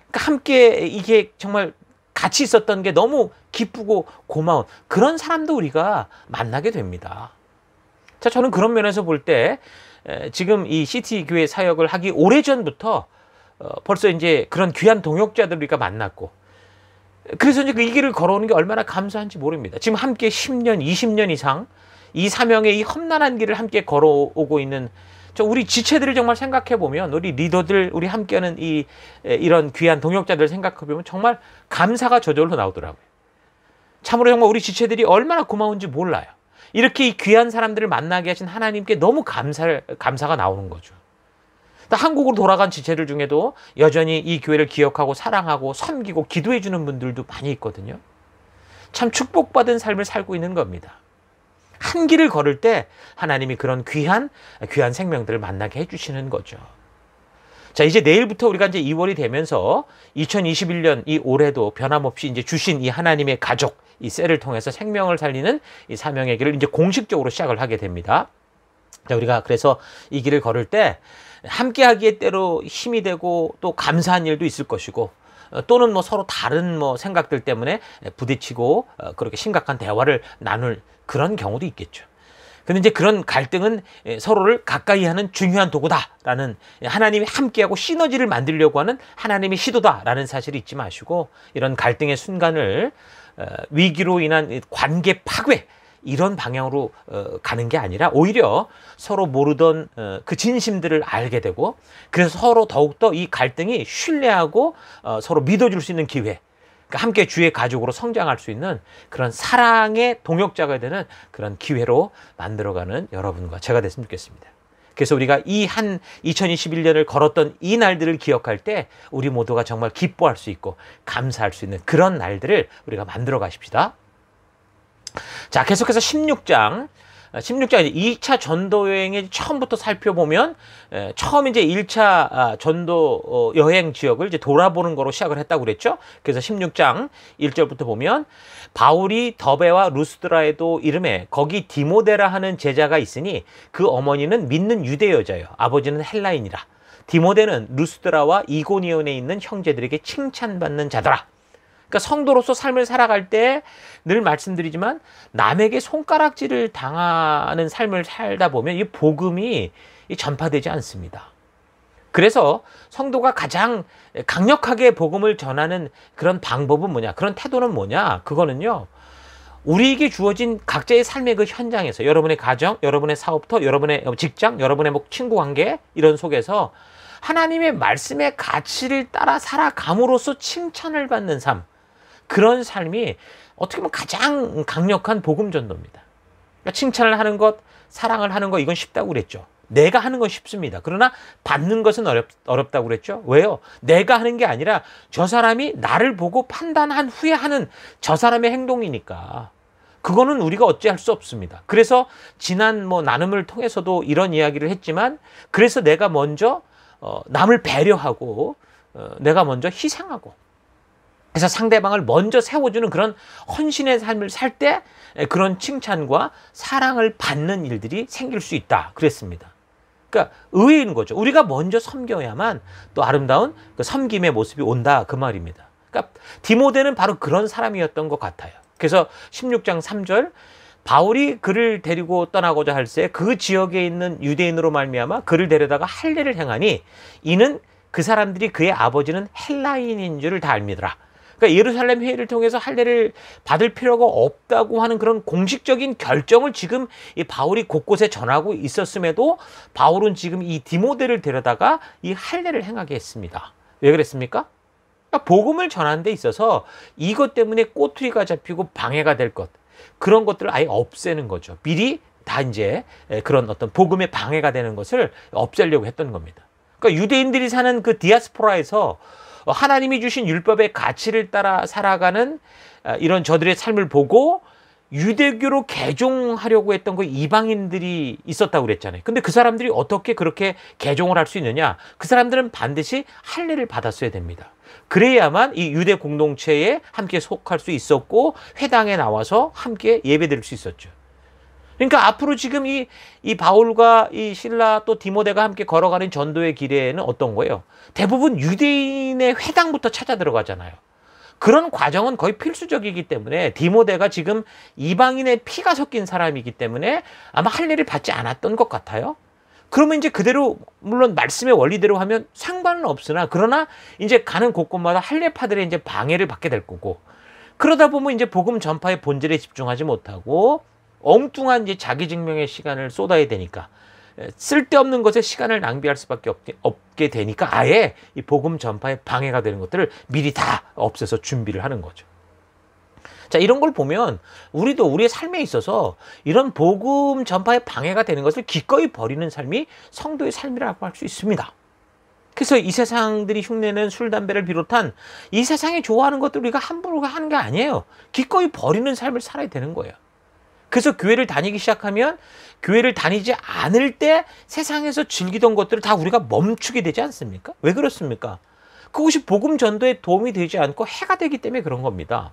그러니까 함께 이게 정말 같이 있었던 게 너무 기쁘고 고마운 그런 사람도 우리가 만나게 됩니다. 자, 저는 그런 면에서 볼 때 지금 이 시티 교회 사역을 하기 오래전부터 벌써 이제 그런 귀한 동역자들 우리가 만났고, 그래서 이제 이 길을 걸어오는 게 얼마나 감사한지 모릅니다. 지금 함께 10년, 20년 이상 이 사명의 이 험난한 길을 함께 걸어오고 있는 우리 지체들을 정말 생각해 보면, 우리 리더들, 우리 함께하는 이런 귀한 동역자들을 생각해 보면 정말 감사가 저절로 나오더라고요. 참으로 정말 우리 지체들이 얼마나 고마운지 몰라요. 이렇게 이 귀한 사람들을 만나게 하신 하나님께 너무 감사가 나오는 거죠. 한국으로 돌아간 지체들 중에도 여전히 이 교회를 기억하고 사랑하고 섬기고 기도해 주는 분들도 많이 있거든요. 참 축복받은 삶을 살고 있는 겁니다. 한 길을 걸을 때 하나님이 그런 귀한 생명들을 만나게 해주시는 거죠. 자, 이제 내일부터 우리가 이제 2월이 되면서 2021년 이 올해도 변함없이 이제 주신 이 하나님의 가족, 이 셀을 통해서 생명을 살리는 이 사명의 길을 이제 공식적으로 시작을 하게 됩니다. 자, 우리가 그래서 이 길을 걸을 때 함께 하기에 때로 힘이 되고 또 감사한 일도 있을 것이고 또는 뭐 서로 다른 뭐 생각들 때문에 부딪히고 그렇게 심각한 대화를 나눌 그런 경우도 있겠죠. 근데 이제 그런 갈등은 서로를 가까이 하는 중요한 도구다라는, 하나님이 함께하고 시너지를 만들려고 하는 하나님의 시도다라는 사실을 잊지 마시고, 이런 갈등의 순간을 위기로 인한 관계 파괴 이런 방향으로 가는 게 아니라 오히려 서로 모르던 그 진심들을 알게 되고, 그래서 서로 더욱더 이 갈등이 신뢰하고 서로 믿어줄 수 있는 기회, 그러니까 함께 주의 가족으로 성장할 수 있는 그런 사랑의 동역자가 되는 그런 기회로 만들어가는 여러분과 제가 됐으면 좋겠습니다. 그래서 우리가 이 한 2021년을 걸었던 이 날들을 기억할 때 우리 모두가 정말 기뻐할 수 있고 감사할 수 있는 그런 날들을 우리가 만들어 가십시다. 자, 계속해서 16장 2차 전도 여행의 처음부터 살펴보면, 처음 이제 1차 전도 여행 지역을 이제 돌아보는 거로 시작을 했다고 그랬죠. 그래서 16장 1절부터 보면, 바울이 더베와 루스드라에도 이름에 거기 디모데라 하는 제자가 있으니 그 어머니는 믿는 유대 여자요, 아버지는 헬라인이라. 디모데는 루스드라와 이고니온에 있는 형제들에게 칭찬받는 자더라. 그러니까 성도로서 삶을 살아갈 때 늘 말씀드리지만 남에게 손가락질을 당하는 삶을 살다 보면 이 복음이 전파되지 않습니다. 그래서 성도가 가장 강력하게 복음을 전하는 그런 방법은 뭐냐? 그런 태도는 뭐냐? 그거는요, 우리에게 주어진 각자의 삶의 그 현장에서, 여러분의 가정, 여러분의 사업터, 여러분의 직장, 여러분의 뭐 친구 관계 이런 속에서 하나님의 말씀의 가치를 따라 살아감으로써 칭찬을 받는 삶, 그런 삶이 어떻게 보면 가장 강력한 복음 전도입니다. 그러니까 칭찬을 하는 것, 사랑을 하는 것, 이건 쉽다고 그랬죠. 내가 하는 건 쉽습니다. 그러나 받는 것은 어렵다고 그랬죠. 왜요? 내가 하는 게 아니라 저 사람이 나를 보고 판단한 후에 하는 저 사람의 행동이니까 그거는 우리가 어찌할 수 없습니다. 그래서 지난 뭐 나눔을 통해서도 이런 이야기를 했지만, 그래서 내가 먼저 남을 배려하고 내가 먼저 희생하고, 그래서 상대방을 먼저 세워주는 그런 헌신의 삶을 살 때 그런 칭찬과 사랑을 받는 일들이 생길 수 있다 그랬습니다. 그러니까 의외인 거죠. 우리가 먼저 섬겨야만 또 아름다운 그 섬김의 모습이 온다, 그 말입니다. 그러니까 디모데는 바로 그런 사람이었던 것 같아요. 그래서 16장 3절, 바울이 그를 데리고 떠나고자 할 새 그 지역에 있는 유대인으로 말미암아 그를 데려다가 할례를 행하니 이는 그 사람들이 그의 아버지는 헬라인인 줄을 다 알미더라. 그러니까 예루살렘 회의를 통해서 할례를 받을 필요가 없다고 하는 그런 공식적인 결정을 지금 이 바울이 곳곳에 전하고 있었음에도 바울은 지금 이 디모데를 데려다가 이 할례를 행하게 했습니다. 왜 그랬습니까? 그러니까 복음을 전하는 데 있어서 이것 때문에 꼬투리가 잡히고 방해가 될 것, 그런 것들을 아예 없애는 거죠. 미리 다 이제 그런 어떤 복음에 방해가 되는 것을 없애려고 했던 겁니다. 그러니까 유대인들이 사는 그 디아스포라에서 하나님이 주신 율법의 가치를 따라 살아가는 이런 저들의 삶을 보고 유대교로 개종하려고 했던 그 이방인들이 있었다고 그랬잖아요. 근데 그 사람들이 어떻게 그렇게 개종을 할 수 있느냐? 그 사람들은 반드시 할례를 받았어야 됩니다. 그래야만 이 유대 공동체에 함께 속할 수 있었고 회당에 나와서 함께 예배드릴 수 있었죠. 그러니까 앞으로 지금 이 바울과 이 실라 또 디모데가 함께 걸어가는 전도의 길에는 어떤 거예요? 대부분 유대인의 회당부터 찾아 들어가잖아요. 그런 과정은 거의 필수적이기 때문에 디모데가 지금 이방인의 피가 섞인 사람이기 때문에 아마 할례를 받지 않았던 것 같아요. 그러면 이제 그대로 물론 말씀의 원리대로 하면 상관은 없으나, 그러나 이제 가는 곳곳마다 할례파들의 이제 방해를 받게 될 거고, 그러다 보면 이제 복음 전파의 본질에 집중하지 못하고 엉뚱한 이제 자기 증명의 시간을 쏟아야 되니까, 쓸데없는 것에 시간을 낭비할 수밖에 없게 되니까 아예 이 복음 전파에 방해가 되는 것들을 미리 다 없애서 준비를 하는 거죠. 자, 이런 걸 보면 우리도 우리의 삶에 있어서 이런 복음 전파에 방해가 되는 것을 기꺼이 버리는 삶이 성도의 삶이라고 할 수 있습니다. 그래서 이 세상들이 흉내내는 술, 담배를 비롯한 이 세상이 좋아하는 것들 우리가 함부로 하는 게 아니에요. 기꺼이 버리는 삶을 살아야 되는 거예요. 그래서 교회를 다니기 시작하면 교회를 다니지 않을 때 세상에서 즐기던 것들을 다 우리가 멈추게 되지 않습니까? 왜 그렇습니까? 그것이 복음 전도에 도움이 되지 않고 해가 되기 때문에 그런 겁니다.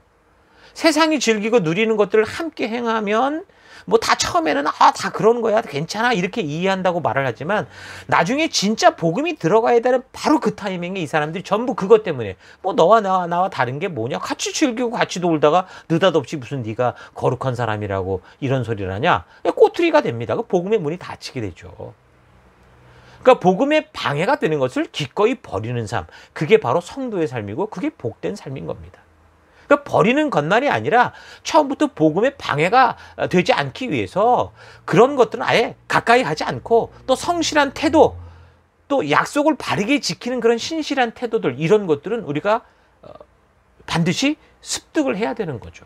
세상이 즐기고 누리는 것들을 함께 행하면 뭐 다 처음에는 다 그런 거야, 괜찮아, 이렇게 이해한다고 말을 하지만 나중에 진짜 복음이 들어가야 되는 바로 그 타이밍에 이 사람들이 전부 그것 때문에 뭐 너와 나와 다른 게 뭐냐, 같이 즐기고 같이 놀다가 느닷없이 무슨 네가 거룩한 사람이라고 이런 소리를 하냐, 꼬투리가 됩니다. 그 복음의 문이 닫히게 되죠. 그러니까 복음의 방해가 되는 것을 기꺼이 버리는 삶, 그게 바로 성도의 삶이고 그게 복된 삶인 겁니다. 그러니까 버리는 것만이 아니라 처음부터 복음의 방해가 되지 않기 위해서 그런 것들은 아예 가까이 하지 않고 또 성실한 태도, 또 약속을 바르게 지키는 그런 신실한 태도들, 이런 것들은 우리가 반드시 습득을 해야 되는 거죠.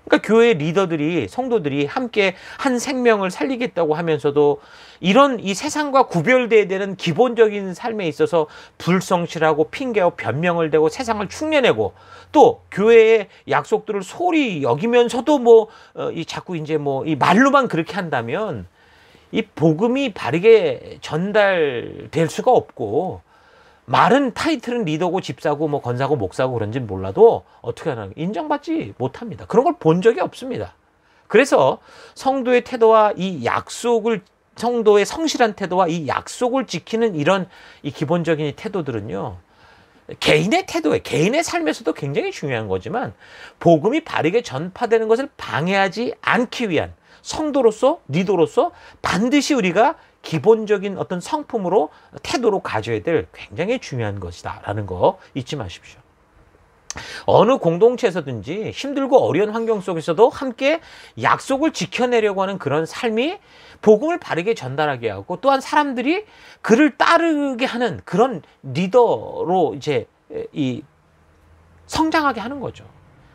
그러니까 교회 리더들이, 성도들이 함께 한 생명을 살리겠다고 하면서도 이런 이 세상과 구별돼야 되는 기본적인 삶에 있어서 불성실하고 핑계와 변명을 대고 세상을 흉내내고 또 교회의 약속들을 소홀히 여기면서도 자꾸 이제 이 말로만 그렇게 한다면 이 복음이 바르게 전달될 수가 없고, 말은 타이틀은 리더고 집사고 권사고 목사고 그런지는 몰라도 어떻게 하나 인정받지 못합니다. 그런 걸 본 적이 없습니다. 그래서 성도의 태도와 이 약속을, 성도의 성실한 태도와 이 약속을 지키는 이런 이 기본적인 태도들은요, 개인의 태도에, 개인의 삶에서도 굉장히 중요한 거지만 복음이 바르게 전파되는 것을 방해하지 않기 위한 성도로서, 리더로서 반드시 우리가 기본적인 어떤 성품으로, 태도로 가져야 될 굉장히 중요한 것이다 라는 거 잊지 마십시오. 어느 공동체에서든지 힘들고 어려운 환경 속에서도 함께 약속을 지켜내려고 하는 그런 삶이 복음을 바르게 전달하게 하고 또한 사람들이 그를 따르게 하는 그런 리더로 이제 성장하게 하는 거죠.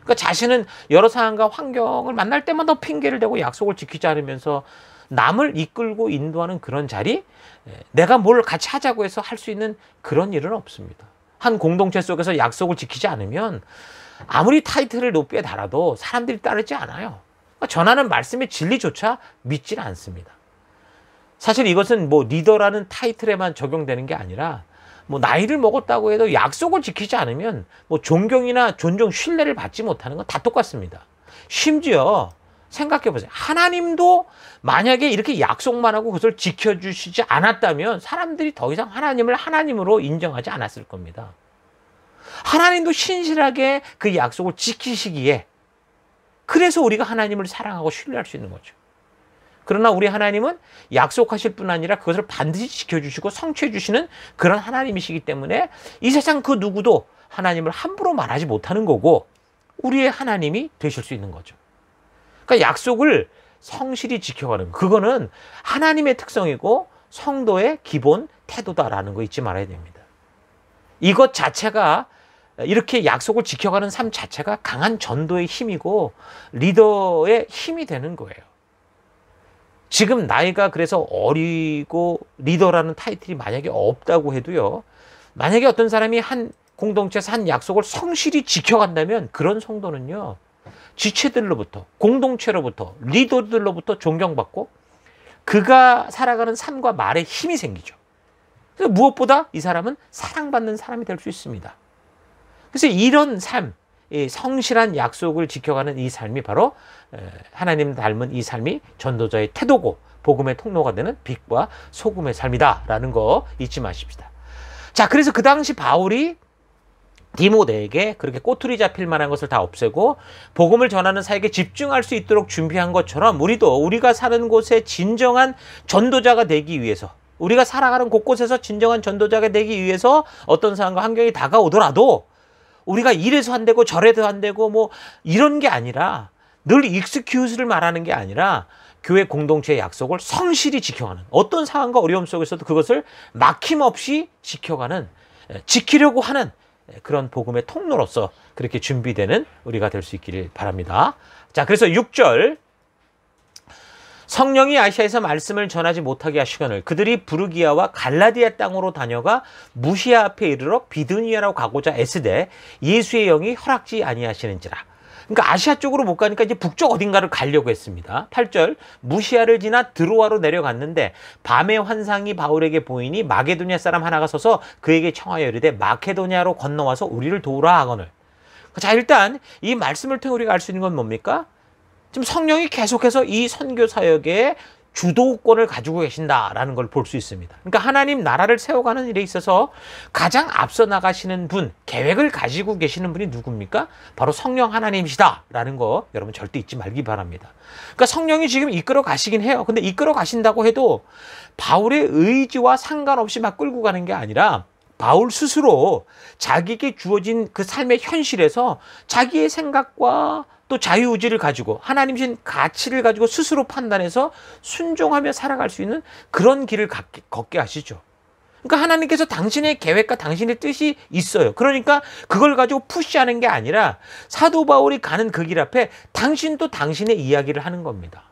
그러니까 자신은 여러 상황과 환경을 만날 때마다 핑계를 대고 약속을 지키지 않으면서 남을 이끌고 인도하는 그런 자리, 내가 뭘 같이 하자고 해서 할 수 있는 그런 일은 없습니다. 한 공동체 속에서 약속을 지키지 않으면 아무리 타이틀을 높게 달아도 사람들이 따르지 않아요. 그러니까 전하는 말씀의 진리조차 믿지는 않습니다. 사실 이것은 리더라는 타이틀에만 적용되는 게 아니라 나이를 먹었다고 해도 약속을 지키지 않으면 존경이나 존중, 신뢰를 받지 못하는 건 다 똑같습니다. 심지어 생각해 보세요. 하나님도 만약에 이렇게 약속만 하고 그것을 지켜주시지 않았다면 사람들이 더 이상 하나님을 하나님으로 인정하지 않았을 겁니다. 하나님도 신실하게 그 약속을 지키시기에, 그래서 우리가 하나님을 사랑하고 신뢰할 수 있는 거죠. 그러나 우리 하나님은 약속하실 뿐 아니라 그것을 반드시 지켜주시고 성취해 주시는 그런 하나님이시기 때문에 이 세상 그 누구도 하나님을 함부로 말하지 못하는 거고 우리의 하나님이 되실 수 있는 거죠. 그러니까 약속을 성실히 지켜가는, 그거는 하나님의 특성이고 성도의 기본 태도다라는 거 잊지 말아야 됩니다. 이것 자체가, 이렇게 약속을 지켜가는 삶 자체가 강한 전도의 힘이고 리더의 힘이 되는 거예요. 지금 나이가 그래서 어리고 리더라는 타이틀이 만약에 없다고 해도요, 만약에 어떤 사람이 한 공동체에서 한 약속을 성실히 지켜간다면 그런 성도는요, 지체들로부터, 공동체로부터, 리더들로부터 존경받고 그가 살아가는 삶과 말에 힘이 생기죠. 그래서 무엇보다 이 사람은 사랑받는 사람이 될 수 있습니다. 그래서 이런 삶, 성실한 약속을 지켜가는 이 삶이 바로 하나님 닮은 이 삶이 전도자의 태도고 복음의 통로가 되는 빛과 소금의 삶이다라는 거 잊지 마십시다. 자, 그래서 그 당시 바울이 디모데에게 그렇게 꼬투리 잡힐 만한 것을 다 없애고 복음을 전하는 사역에 집중할 수 있도록 준비한 것처럼 우리도 우리가 사는 곳에 진정한 전도자가 되기 위해서, 우리가 살아가는 곳곳에서 진정한 전도자가 되기 위해서 어떤 상황과 환경이 다가오더라도 우리가 이래서 안 되고 저래서 안 되고 이런 게 아니라, 늘 익스큐즈를 말하는 게 아니라 교회 공동체의 약속을 성실히 지켜가는, 어떤 상황과 어려움 속에서도 그것을 막힘없이 지켜가는, 지키려고 하는 그런 복음의 통로로서 그렇게 준비되는 우리가 될 수 있기를 바랍니다. 자, 그래서 6절, 성령이 아시아에서 말씀을 전하지 못하게 하시거늘 그들이 부르기아와 갈라디아 땅으로 다녀가 무시아 앞에 이르러 비두니아라고 가고자 애쓰되 예수의 영이 허락지 아니하시는지라. 그러니까 아시아 쪽으로 못 가니까 이제 북쪽 어딘가를 가려고 했습니다. 8절 무시아를 지나 드로아로 내려갔는데 밤의 환상이 바울에게 보이니 마게도냐 사람 하나가 서서 그에게 청하여 이르되 마케도냐로 건너와서 우리를 도우라 하거늘. 자, 일단 이 말씀을 통해 우리가 알 수 있는 건 뭡니까? 지금 성령이 계속해서 이 선교 사역에 주도권을 가지고 계신다라는 걸 볼 수 있습니다. 그러니까 하나님 나라를 세워가는 일에 있어서 가장 앞서 나가시는 분, 계획을 가지고 계시는 분이 누굽니까? 바로 성령 하나님이시다라는 거 여러분 절대 잊지 말기 바랍니다. 그러니까 성령이 지금 이끌어 가시긴 해요. 근데 이끌어 가신다고 해도 바울의 의지와 상관없이 막 끌고 가는 게 아니라 바울 스스로 자기에게 주어진 그 삶의 현실에서 자기의 생각과 또 자유의지를 가지고 하나님신 가치를 가지고 스스로 판단해서 순종하며 살아갈 수 있는 그런 길을 걷게 하시죠. 그러니까 하나님께서 당신의 계획과 당신의 뜻이 있어요. 그러니까 그걸 가지고 푸시하는 게 아니라 사도 바울이 가는 그 길 앞에 당신도 당신의 이야기를 하는 겁니다.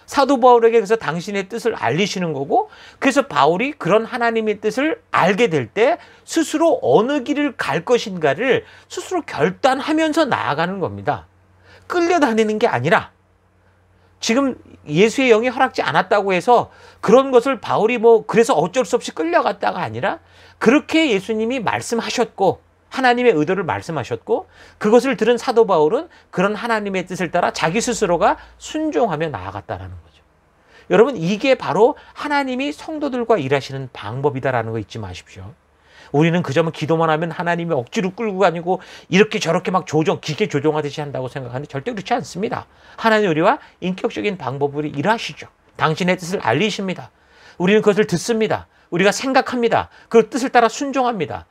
사도 바울에게 그래서 당신의 뜻을 알리시는 거고, 그래서 바울이 그런 하나님의 뜻을 알게 될 때 스스로 어느 길을 갈 것인가를 스스로 결단하면서 나아가는 겁니다. 끌려다니는 게 아니라 지금 예수의 영이 허락지 않았다고 해서 그런 것을 바울이 그래서 어쩔 수 없이 끌려갔다가 아니라 그렇게 예수님이 말씀하셨고 하나님의 의도를 말씀하셨고 그것을 들은 사도 바울은 그런 하나님의 뜻을 따라 자기 스스로가 순종하며 나아갔다라는 거죠. 여러분, 이게 바로 하나님이 성도들과 일하시는 방법이다라는 거 잊지 마십시오. 우리는 그저만 기도만 하면 하나님이 억지로 끌고 다니고 이렇게 저렇게 막 기계 조종하듯이 한다고 생각하는데 절대 그렇지 않습니다. 하나님 우리와 인격적인 방법으로 일하시죠. 당신의 뜻을 알리십니다. 우리는 그것을 듣습니다. 우리가 생각합니다. 그 뜻을 따라 순종합니다.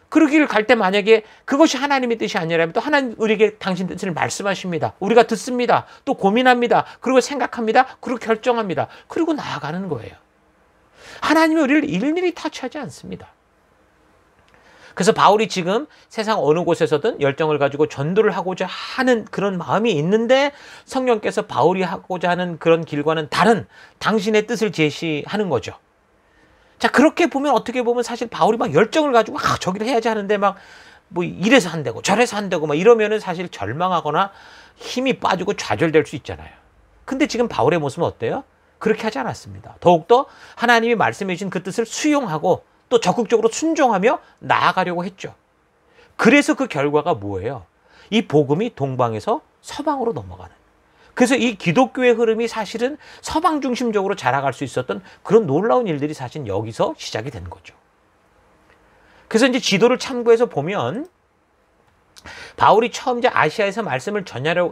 그러기를 갈 때 만약에 그것이 하나님의 뜻이 아니라면 또 하나님 우리에게 당신 뜻을 말씀하십니다. 우리가 듣습니다. 또 고민합니다. 그리고 생각합니다. 그리고 결정합니다. 그리고 나아가는 거예요. 하나님이 우리를 일일이 터치하지 않습니다. 그래서 바울이 지금 세상 어느 곳에서든 열정을 가지고 전도를 하고자 하는 그런 마음이 있는데 성령께서 바울이 하고자 하는 그런 길과는 다른 당신의 뜻을 제시하는 거죠. 자, 그렇게 보면 어떻게 보면 사실 바울이 막 열정을 가지고 저기를 해야지 하는데 막 이래서 한다고 저래서 한다고 막 이러면은 사실 절망하거나 힘이 빠지고 좌절될 수 있잖아요. 근데 지금 바울의 모습은 어때요? 그렇게 하지 않았습니다. 더욱더 하나님이 말씀해 주신 그 뜻을 수용하고 또 적극적으로 순종하며 나아가려고 했죠. 그래서 그 결과가 뭐예요? 이 복음이 동방에서 서방으로 넘어가는. 그래서 이 기독교의 흐름이 사실은 서방 중심적으로 자라갈 수 있었던 그런 놀라운 일들이 사실 여기서 시작이 된 거죠. 그래서 이제 지도를 참고해서 보면 바울이 처음 이제 아시아에서 말씀을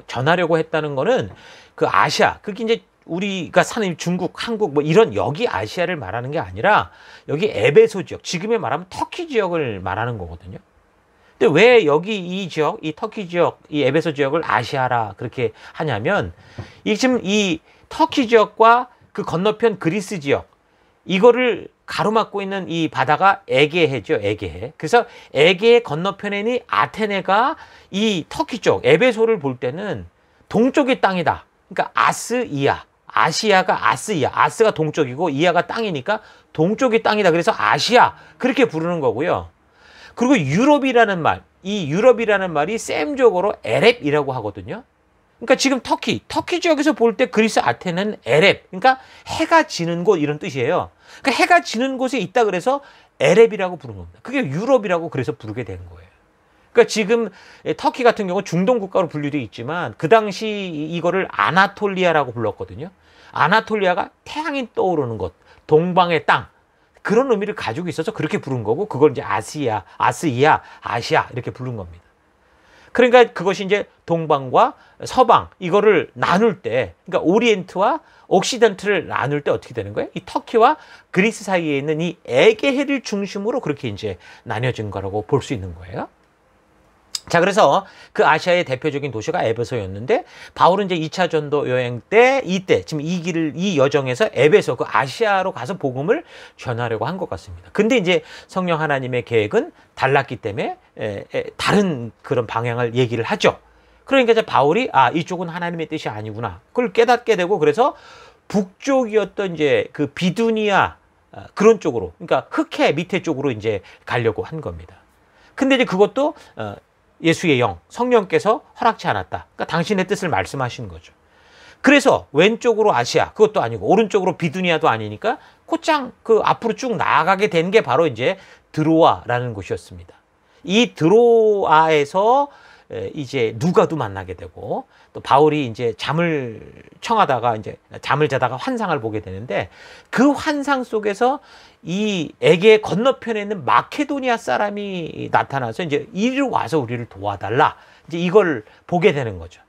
전하려고 했다는 거는 그 아시아, 그게 이제 우리가 사는 중국, 한국 이런 여기 아시아를 말하는 게 아니라 여기 에베소 지역, 지금에 말하면 터키 지역을 말하는 거거든요. 근데 왜 여기 이 지역, 이 터키 지역, 이 에베소 지역을 아시아라 그렇게 하냐면 지금 이 터키 지역과 그 건너편 그리스 지역 이거를 가로막고 있는 이 바다가 에게해죠, 에게해. 그래서 에게해 건너편에 있는 아테네가 이 터키 쪽 에베소를 볼 때는 동쪽의 땅이다. 그러니까 아스이아. 아시아가 아스이아, 아스가 동쪽이고 이아가 땅이니까 동쪽이 땅이다. 그래서 아시아 그렇게 부르는 거고요. 그리고 유럽이라는 말, 이 유럽이라는 말이 셈적으로 에렙이라고 하거든요. 그러니까 지금 터키 지역에서 볼 때 그리스 아테네는 에렙, 그러니까 해가 지는 곳 이런 뜻이에요. 그러니까 해가 지는 곳에 있다 그래서 에렙이라고 부르는 겁니다. 그게 유럽이라고 그래서 부르게 된 거예요. 그러니까 지금 터키 같은 경우 중동 국가로 분류되어 있지만 그 당시 이거를 아나톨리아라고 불렀거든요. 아나톨리아가 태양이 떠오르는 곳, 동방의 땅 그런 의미를 가지고 있어서 그렇게 부른 거고 그걸 이제 아시아, 아시아 이렇게 부른 겁니다. 그러니까 그것이 이제 동방과 서방 이거를 나눌 때, 그러니까 오리엔트와 옥시던트를 나눌 때 어떻게 되는 거예요? 이 터키와 그리스 사이에 있는 이 에게해를 중심으로 그렇게 이제 나뉘어진 거라고 볼 수 있는 거예요. 자, 그래서 그 아시아의 대표적인 도시가 에베소였는데 바울은 이제 2차 전도 여행 때 이때 지금 이 여정에서 에베소 그 아시아로 가서 복음을 전하려고 한 것 같습니다. 근데 이제 성령 하나님의 계획은 달랐기 때문에 다른 그런 방향을 얘기를 하죠. 그러니까 이제 바울이 이쪽은 하나님의 뜻이 아니구나. 그걸 깨닫게 되고 그래서 북쪽이었던 이제 그 비두니아 그런 쪽으로, 그러니까 흑해 밑에 쪽으로 이제 가려고 한 겁니다. 근데 이제 그것도 예수의 영, 성령께서 허락치 않았다. 그러니까 당신의 뜻을 말씀하시는 거죠. 그래서 왼쪽으로 아시아, 그것도 아니고 오른쪽으로 비두니아도 아니니까 곧장 그 앞으로 쭉 나아가게 된 게 바로 이제 드로아라는 곳이었습니다. 이 드로아에서 이제 누가도 만나게 되고 또 바울이 이제 잠을 청하다가 이제 잠을 자다가 환상을 보게 되는데 그 환상 속에서 이 에게 건너편에 있는 마케도니아 사람이 나타나서 이제 이리로 와서 우리를 도와달라. 이제 이걸 보게 되는 거죠.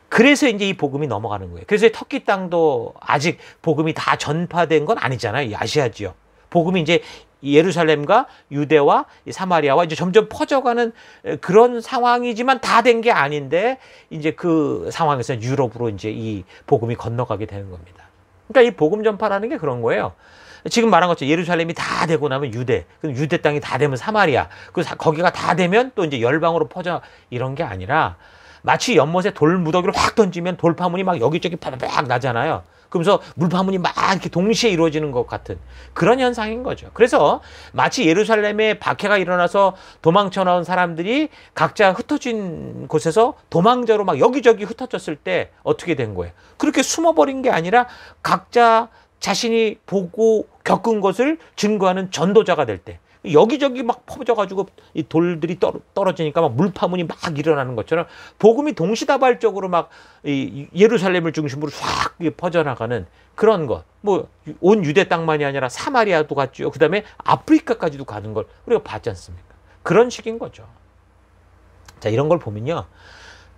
그래서 이제 이 복음이 넘어가는 거예요. 그래서 터키 땅도 아직 복음이 다 전파된 건 아니잖아요. 이 아시아 지역. 복음이 이제 예루살렘과 유대와 사마리아와 이제 점점 퍼져가는 그런 상황이지만 다 된 게 아닌데 이제 그 상황에서 유럽으로 이제 이 복음이 건너가게 되는 겁니다. 그러니까 이 복음 전파라는 게 그런 거예요. 지금 말한 것처럼 예루살렘이 다 되고 나면 유대, 그럼 유대 땅이 다 되면 사마리아, 거기가 다 되면 또 이제 열방으로 퍼져 이런 게 아니라 마치 연못에 돌무더기를 확 던지면 돌파문이 막 여기저기 팍팍 나잖아요. 그러면서 물파문이 막 이렇게 동시에 이루어지는 것 같은 그런 현상인 거죠. 그래서 마치 예루살렘에 박해가 일어나서 도망쳐 나온 사람들이 각자 흩어진 곳에서 도망자로 막 여기저기 흩어졌을 때 어떻게 된 거예요? 그렇게 숨어버린 게 아니라 각자 자신이 보고 겪은 것을 증거하는 전도자가 될 때 여기저기 막 퍼져가지고 이 돌들이 떨어지니까 막 물파문이 막 일어나는 것처럼 복음이 동시다발적으로 막 이 예루살렘을 중심으로 쫙 퍼져나가는 그런 것. 뭐 온 유대 땅만이 아니라 사마리아도 갔죠. 그다음에 아프리카까지도 가는 걸 우리가 봤지 않습니까? 그런 식인 거죠. 자, 이런 걸 보면요.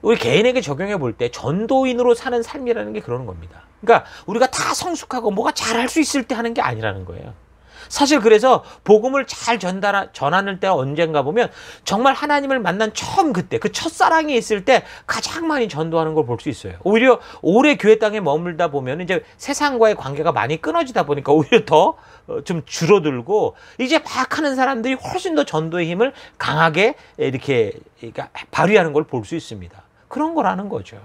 우리 개인에게 적용해 볼 때 전도인으로 사는 삶이라는 게 그러는 겁니다. 그러니까 우리가 다 성숙하고 뭐가 잘할 수 있을 때 하는 게 아니라는 거예요. 사실 그래서 복음을 잘 전하는 때가 언젠가 보면 정말 하나님을 만난 처음 그때 그 첫사랑이 있을 때 가장 많이 전도하는 걸 볼 수 있어요. 오히려 오래 교회 땅에 머물다 보면 이제 세상과의 관계가 많이 끊어지다 보니까 오히려 더 좀 줄어들고 이제 막 하는 사람들이 훨씬 더 전도의 힘을 강하게 이렇게 발휘하는 걸 볼 수 있습니다. 그런 거라는 거죠.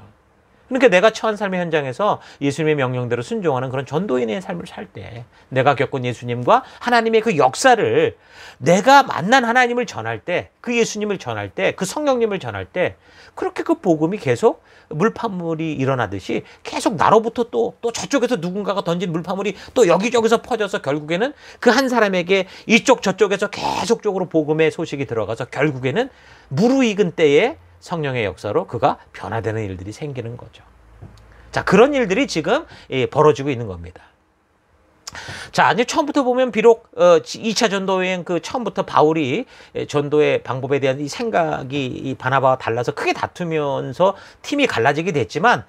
그러니까 내가 처한 삶의 현장에서 예수님의 명령대로 순종하는 그런 전도인의 삶을 살 때 내가 겪은 예수님과 하나님의 그 역사를 내가 만난 하나님을 전할 때 그 예수님을 전할 때 그 성령님을 전할 때 그렇게 그 복음이 계속 물파물이 일어나듯이 계속 나로부터 또 저쪽에서 누군가가 던진 물파물이 또 여기저기서 퍼져서 결국에는 그 한 사람에게 이쪽 저쪽에서 계속적으로 복음의 소식이 들어가서 결국에는 무르익은 때에 성령의 역사로 그가 변화되는 일들이 생기는 거죠. 자, 그런 일들이 지금 벌어지고 있는 겁니다. 자, 이제 처음부터 보면 비록 2차 전도 여행 그 처음부터 바울이 전도의 방법에 대한 이 생각이 이 바나바와 달라서 크게 다투면서 팀이 갈라지게 됐지만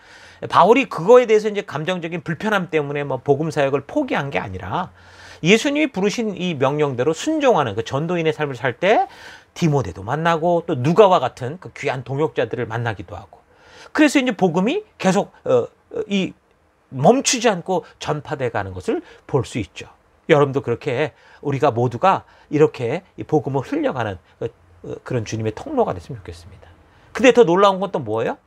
바울이 그거에 대해서 이제 감정적인 불편함 때문에 뭐 복음 사역을 포기한 게 아니라 예수님이 부르신 이 명령대로 순종하는 그 전도인의 삶을 살 때 디모데도 만나고 또 누가와 같은 그 귀한 동역자들을 만나기도 하고 그래서 이제 복음이 계속 이 멈추지 않고 전파돼 가는 것을 볼 수 있죠. 여러분도 그렇게 우리가 모두가 이렇게 이 복음을 흘려가는 그런 주님의 통로가 됐으면 좋겠습니다. 근데 더 놀라운 건 또 뭐예요?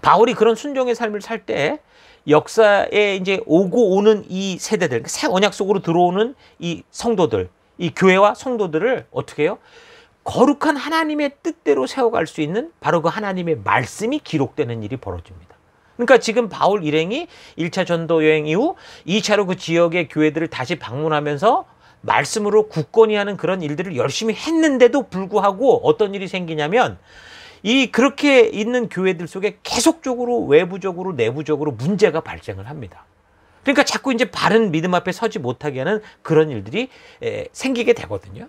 바울이 그런 순종의 삶을 살 때 역사에 이제 오고 오는 이 세대들, 새 언약 속으로 들어오는 이 성도들, 이 교회와 성도들을 어떻게 해요? 거룩한 하나님의 뜻대로 세워갈 수 있는 바로 그 하나님의 말씀이 기록되는 일이 벌어집니다. 그러니까 지금 바울 일행이 1차 전도 여행 이후 2차로 그 지역의 교회들을 다시 방문하면서 말씀으로 굳건히 하는 그런 일들을 열심히 했는데도 불구하고 어떤 일이 생기냐면 이 그렇게 있는 교회들 속에 계속적으로 외부적으로 내부적으로 문제가 발생을 합니다. 그러니까 자꾸 이제 바른 믿음 앞에 서지 못하게 하는 그런 일들이 생기게 되거든요.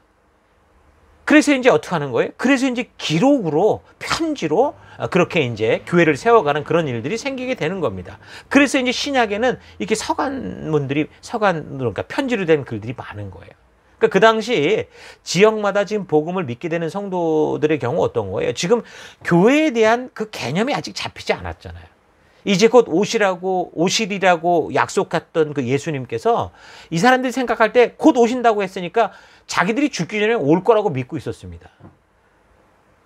그래서 이제 어떻게 하는 거예요? 그래서 이제 기록으로, 편지로 그렇게 이제 교회를 세워가는 그런 일들이 생기게 되는 겁니다. 그래서 이제 신약에는 이렇게 그러니까 편지로 된 글들이 많은 거예요. 그러니까 그 당시 지역마다 지금 복음을 믿게 되는 성도들의 경우 어떤 거예요? 지금 교회에 대한 그 개념이 아직 잡히지 않았잖아요. 이제 곧 오시리라고 약속했던 그 예수님께서 이 사람들이 생각할 때 곧 오신다고 했으니까 자기들이 죽기 전에 올 거라고 믿고 있었습니다.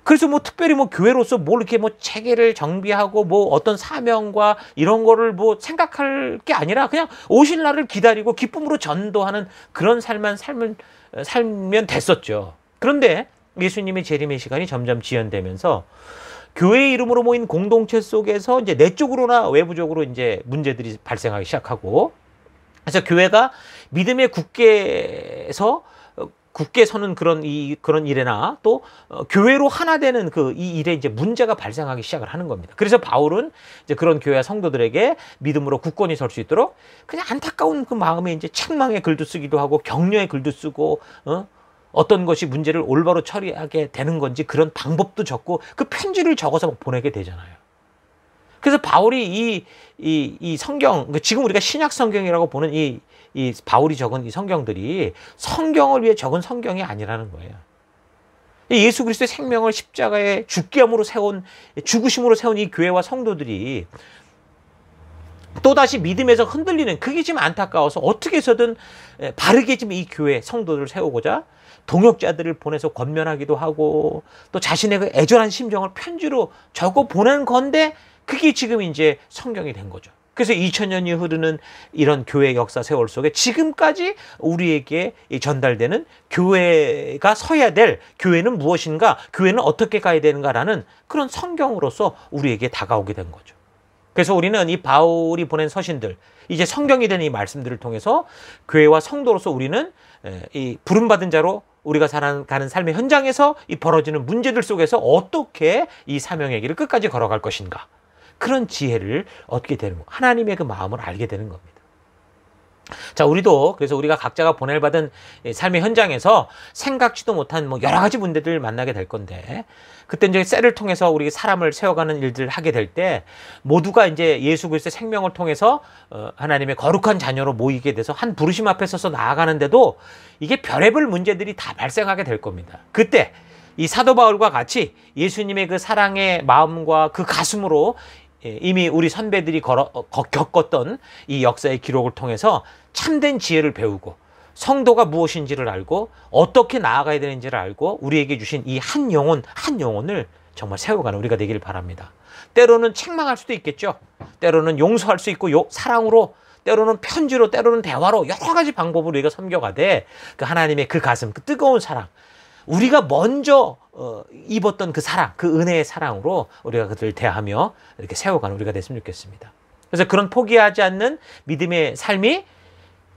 그래서 뭐 특별히 뭐 교회로서 뭘 이렇게 뭐 체계를 정비하고 뭐 어떤 사명과 이런 거를 뭐 생각할 게 아니라 그냥 오실 날을 기다리고 기쁨으로 전도하는 그런 삶만 살면 됐었죠. 그런데 예수님의 재림의 시간이 점점 지연되면서 교회 이름으로 모인 공동체 속에서 이제 내적으로나 외부적으로 이제 문제들이 발생하기 시작하고, 그래서 교회가 믿음의 굳게 서는 그런 일에나 또 교회로 하나 되는 이 일에 이제 문제가 발생하기 시작을 하는 겁니다. 그래서 바울은 이제 그런 교회 성도들에게 믿음으로 굳건히 설 수 있도록 그냥 안타까운 그 마음에 이제 책망의 글도 쓰기도 하고 격려의 글도 쓰고, 어떤 것이 문제를 올바로 처리하게 되는 건지 그런 방법도 적고 그 편지를 적어서 막 보내게 되잖아요. 그래서 바울이 이 성경, 지금 우리가 신약 성경이라고 보는 이 바울이 적은 이 성경들이 성경을 위해 적은 성경이 아니라는 거예요. 예수 그리스도의 생명을 십자가에 죽으심으로 세운 이 교회와 성도들이 또다시 믿음에서 흔들리는, 그게 지금 안타까워서 어떻게 해서든 바르게 지금 이 교회 성도들을 세우고자 동역자들을 보내서 권면하기도 하고 또 자신의 그 애절한 심정을 편지로 적어 보낸 건데, 그게 지금 이제 성경이 된 거죠. 그래서 2000년이 흐르는 이런 교회 역사 세월 속에 지금까지 우리에게 전달되는 교회가 서야 될, 교회는 무엇인가, 교회는 어떻게 가야 되는가라는 그런 성경으로서 우리에게 다가오게 된 거죠. 그래서 우리는 이 바울이 보낸 서신들, 이제 성경이 된 이 말씀들을 통해서 교회와 성도로서 우리는 이 부름받은 자로 우리가 살아가는 삶의 현장에서 이 벌어지는 문제들 속에서 어떻게 이 사명의 길을 끝까지 걸어갈 것인가, 그런 지혜를 얻게 되는 거, 하나님의 그 마음을 알게 되는 겁니다. 자, 우리도 그래서 우리가 각자가 보낼받은 삶의 현장에서 생각지도 못한 여러 가지 문제들을 만나게 될 건데, 그때 이제 셀을 통해서 우리 사람을 세워가는 일들을 하게 될 때 모두가 이제 예수 그리스도의 생명을 통해서 하나님의 거룩한 자녀로 모이게 돼서 한 부르심 앞에 서서 나아가는데도 이게 별의별 문제들이 다 발생하게 될 겁니다. 그때 이 사도 바울과 같이 예수님의 그 사랑의 마음과 그 가슴으로 이미 우리 선배들이 겪었던 이 역사의 기록을 통해서 참된 지혜를 배우고 성도가 무엇인지를 알고 어떻게 나아가야 되는지를 알고 우리에게 주신 이 한 영혼을 정말 세워가는 우리가 되기를 바랍니다. 때로는 책망할 수도 있겠죠. 때로는 용서할 수 있고 사랑으로, 때로는 편지로, 때로는 대화로, 여러 가지 방법으로 우리가 섬겨가되 그 하나님의 그 가슴, 그 뜨거운 사랑, 우리가 먼저 입었던 그 사랑, 그 은혜의 사랑으로 우리가 그들을 대하며 이렇게 세워가는 우리가 됐으면 좋겠습니다. 그래서 그런 포기하지 않는 믿음의 삶이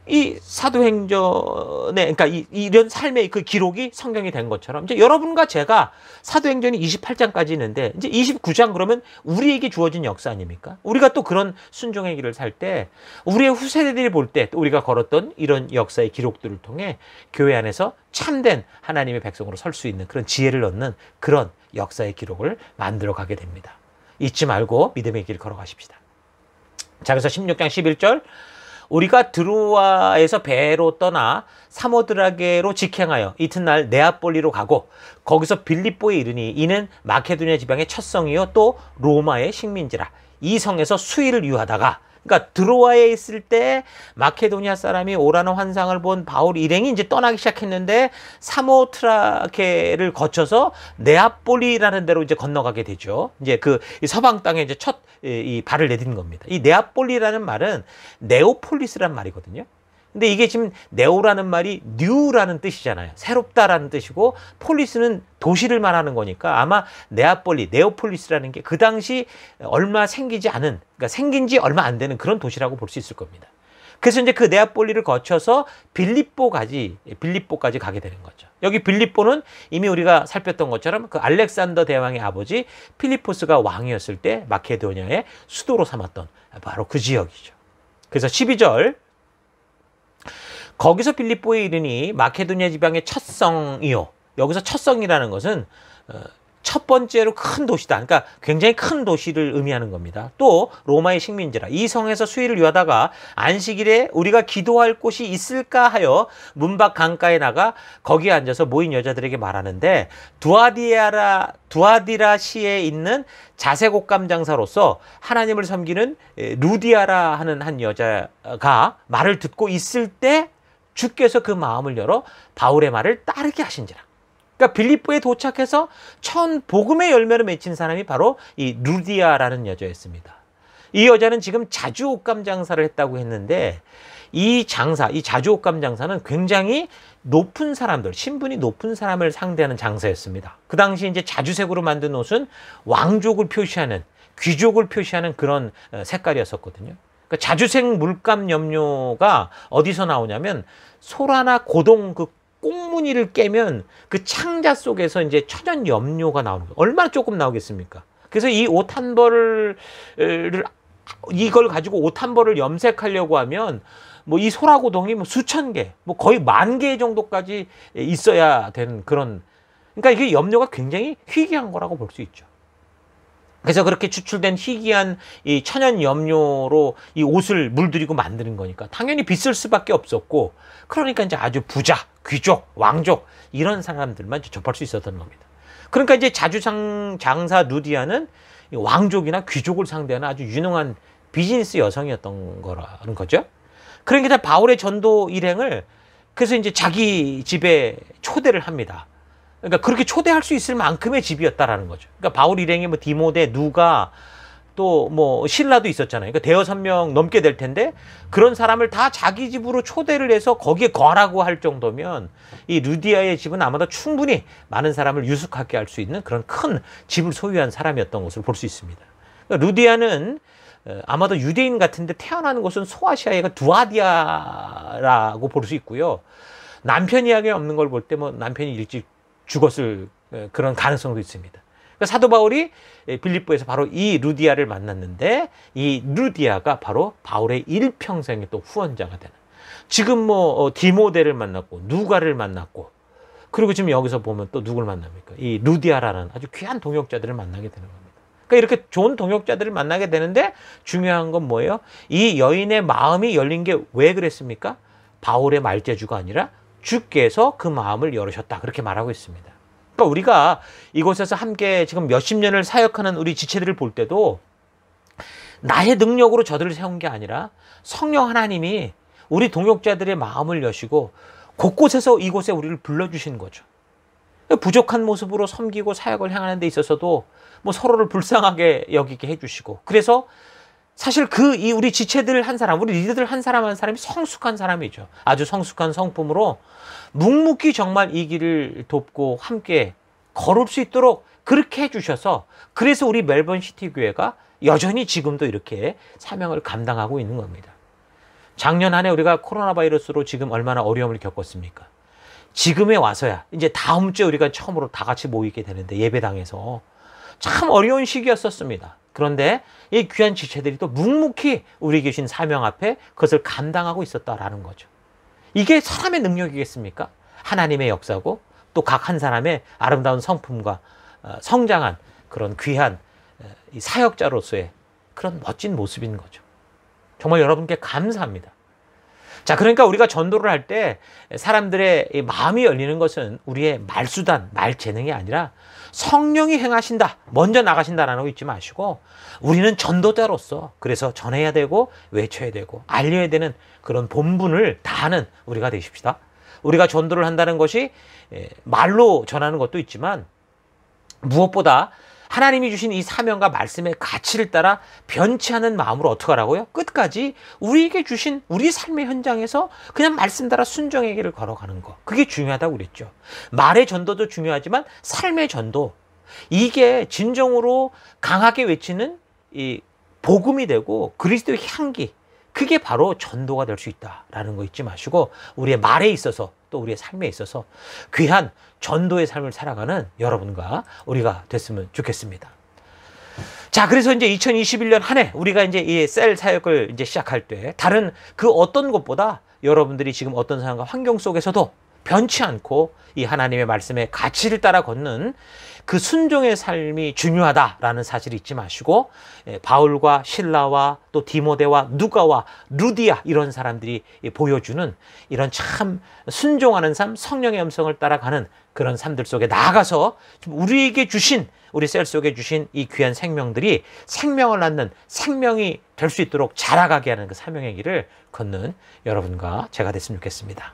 이 사도행전에, 그러니까 이런 삶의 그 기록이 성경이 된 것처럼 이제 여러분과 제가 사도행전이 28장까지 있는데 이제 29장 그러면 우리에게 주어진 역사 아닙니까? 우리가 또 그런 순종의 길을 살 때 우리의 후세대들이 볼 때 또 우리가 걸었던 이런 역사의 기록들을 통해 교회 안에서 참된 하나님의 백성으로 설 수 있는 그런 지혜를 얻는 그런 역사의 기록을 만들어 가게 됩니다. 잊지 말고 믿음의 길 걸어가십시다. 자, 그래서 16장 11절, 우리가 드로아에서 배로 떠나 사모드라게로 직행하여 이튿날 네아폴리로 가고 거기서 빌립보에 이르니 이는 마케도니아 지방의 첫 성이요 또 로마의 식민지라. 이 성에서 수일을 유하다가, 그러니까 드로아에 있을 때 마케도니아 사람이 오라는 환상을 본 바울 일행이 이제 떠나기 시작했는데 사모트라케를 거쳐서 네아폴리라는 데로 이제 건너가게 되죠. 이제 그 서방 땅에 이제 첫 이 발을 내딛는 겁니다. 이 네아폴리라는 말은 네오폴리스란 말이거든요. 근데 이게 지금 네오라는 말이 뉴라는 뜻이잖아요. 새롭다라는 뜻이고 폴리스는 도시를 말하는 거니까 아마 네오폴리스라는 게 그 당시 얼마 생기지 않은, 그러니까 생긴 지 얼마 안 되는 그런 도시라고 볼 수 있을 겁니다. 그래서 이제 그 네아폴리를 거쳐서 빌립보까지 가게 되는 거죠. 여기 빌립보는 이미 우리가 살폈던 것처럼 그 알렉산더 대왕의 아버지 필리포스가 왕이었을 때 마케도니아의 수도로 삼았던 바로 그 지역이죠. 그래서 12절, 거기서 빌립보에 이르니 마케도니아 지방의 첫 성이요. 여기서 첫 성이라는 것은 첫 번째로 큰 도시다. 그러니까 굉장히 큰 도시를 의미하는 겁니다. 또 로마의 식민지라. 이 성에서 수일을 유하다가 안식일에 우리가 기도할 곳이 있을까 하여 문밖 강가에 나가 거기에 앉아서 모인 여자들에게 말하는데, 두아디라시에 있는 자색옷감 장사로서 하나님을 섬기는 루디아라 하는 한 여자가 말을 듣고 있을 때 주께서 그 마음을 열어 바울의 말을 따르게 하신지라. 그러니까 빌립보에 도착해서 처음 복음의 열매를 맺힌 사람이 바로 이 루디아라는 여자였습니다. 이 여자는 지금 자주 옷감 장사를 했다고 했는데 이 장사, 이 자주옥감 장사는 굉장히 높은 사람들, 신분이 높은 사람을 상대하는 장사였습니다. 그 당시 이제 자주색으로 만든 옷은 왕족을 표시하는, 귀족을 표시하는 그런 색깔이었었거든요. 그러니까 자주색 물감 염료가 어디서 나오냐면 소라나 고동 그 꽁무니를 깨면 그 창자 속에서 이제 천연 염료가 나오는 거예요. 얼마나 조금 나오겠습니까? 그래서 이 옷 한 벌을 이걸 가지고 옷 한 벌을 염색하려고 하면 뭐 이 소라고동이 뭐 수천 개, 뭐 거의 10,000개 정도까지 있어야 되는 그런, 그러니까 이게 염료가 굉장히 희귀한 거라고 볼 수 있죠. 그래서 그렇게 추출된 희귀한 이 천연 염료로 이 옷을 물들이고 만드는 거니까 당연히 비쌀 수밖에 없었고, 그러니까 이제 아주 부자, 귀족, 왕족 이런 사람들만 접할 수 있었던 겁니다. 그러니까 이제 장사 누디아는 왕족이나 귀족을 상대하는 아주 유능한 비즈니스 여성이었던 거라는 거죠. 그러니까 바울의 전도 일행을 그래서 이제 자기 집에 초대를 합니다. 그러니까 그렇게 초대할 수 있을 만큼의 집이었다라는 거죠. 그러니까 바울 일행이 뭐 디모데, 누가 또 뭐 신라도 있었잖아요. 그러니까 대여섯 명 넘게 될 텐데 그런 사람을 다 자기 집으로 초대를 해서 거기에 거하라고 할 정도면 이 루디아의 집은 아마도 충분히 많은 사람을 유숙하게 할 수 있는 그런 큰 집을 소유한 사람이었던 것을 볼 수 있습니다. 그러니까 루디아는 아마도 유대인 같은데 태어나는 곳은 소아시아의 두아디아라고 볼 수 있고요. 남편 이야기 없는 걸 볼 때 뭐 남편이 일찍 죽었을 그런 가능성도 있습니다. 그러니까 사도 바울이 빌립보에서 바로 이 루디아를 만났는데 이 루디아가 바로 바울의 일평생의 또 후원자가 되는, 지금 뭐 디모데를 만났고 누가를 만났고, 그리고 지금 여기서 보면 또 누굴 만납니까? 이 루디아라는 아주 귀한 동역자들을 만나게 되는 겁니다. 그러니까 이렇게 좋은 동역자들을 만나게 되는데 중요한 건 뭐예요? 이 여인의 마음이 열린 게 왜 그랬습니까? 바울의 말재주가 아니라 주께서 그 마음을 열으셨다, 그렇게 말하고 있습니다. 그러니까 우리가 이곳에서 함께 지금 몇십 년을 사역하는 우리 지체들을 볼 때도 나의 능력으로 저들을 세운 게 아니라 성령 하나님이 우리 동역자들의 마음을 여시고 곳곳에서 이곳에 우리를 불러주신 거죠. 부족한 모습으로 섬기고 사역을 행하는 데 있어서도 뭐 서로를 불쌍하게 여기게 해주시고, 그래서 사실 우리 지체들 한 사람, 우리 리더들 한 사람이 성숙한 사람이죠. 아주 성숙한 성품으로 묵묵히 정말 이 길을 돕고 함께 걸을 수 있도록 그렇게 해주셔서, 그래서 우리 멜번 시티 교회가 여전히 지금도 이렇게 사명을 감당하고 있는 겁니다. 작년 한 해 우리가 코로나 바이러스로 지금 얼마나 어려움을 겪었습니까? 지금에 와서야 이제 다음 주에 우리가 처음으로 다 같이 모이게 되는데, 예배당에서 참 어려운 시기였었습니다. 그런데 이 귀한 지체들이 또 묵묵히 우리 계신 사명 앞에 그것을 감당하고 있었다라는 거죠. 이게 사람의 능력이겠습니까? 하나님의 역사고 또 각 한 사람의 아름다운 성품과 성장한 그런 귀한 사역자로서의 그런 멋진 모습인 거죠. 정말 여러분께 감사합니다. 자, 그러니까 우리가 전도를 할 때 사람들의 마음이 열리는 것은 우리의 말수단, 말 재능이 아니라 성령이 행하신다, 먼저 나가신다라는 거 잊지 마시고, 우리는 전도자로서 그래서 전해야 되고 외쳐야 되고 알려야 되는 그런 본분을 다하는 우리가 되십시다. 우리가 전도를 한다는 것이 말로 전하는 것도 있지만 무엇보다 하나님이 주신 이 사명과 말씀의 가치를 따라 변치 않은 마음으로 어떻게 하라고요? 끝까지 우리에게 주신 우리 삶의 현장에서 그냥 말씀 따라 순종의 길을 걸어가는 거, 그게 중요하다고 그랬죠. 말의 전도도 중요하지만 삶의 전도, 이게 진정으로 강하게 외치는 이 복음이 되고 그리스도의 향기, 그게 바로 전도가 될 수 있다라는 거 잊지 마시고, 우리의 말에 있어서 또 우리의 삶에 있어서 귀한 전도의 삶을 살아가는 여러분과 우리가 됐으면 좋겠습니다. 자, 그래서 이제 2021년 한 해 우리가 이제 이 셀 사역을 이제 시작할 때 다른 그 어떤 것보다 여러분들이 지금 어떤 상황과 환경 속에서도 변치 않고 이 하나님의 말씀의 가치를 따라 걷는 그 순종의 삶이 중요하다라는 사실을 잊지 마시고, 바울과 실라와 또 디모데와 누가와 루디아 이런 사람들이 보여주는 이런 참 순종하는 삶, 성령의 음성을 따라가는 그런 삶들 속에 나아가서 우리에게 주신, 우리 셀 속에 주신 이 귀한 생명들이 생명을 낳는 생명이 될 수 있도록 자라가게 하는 그 사명의 길을 걷는 여러분과 제가 됐으면 좋겠습니다.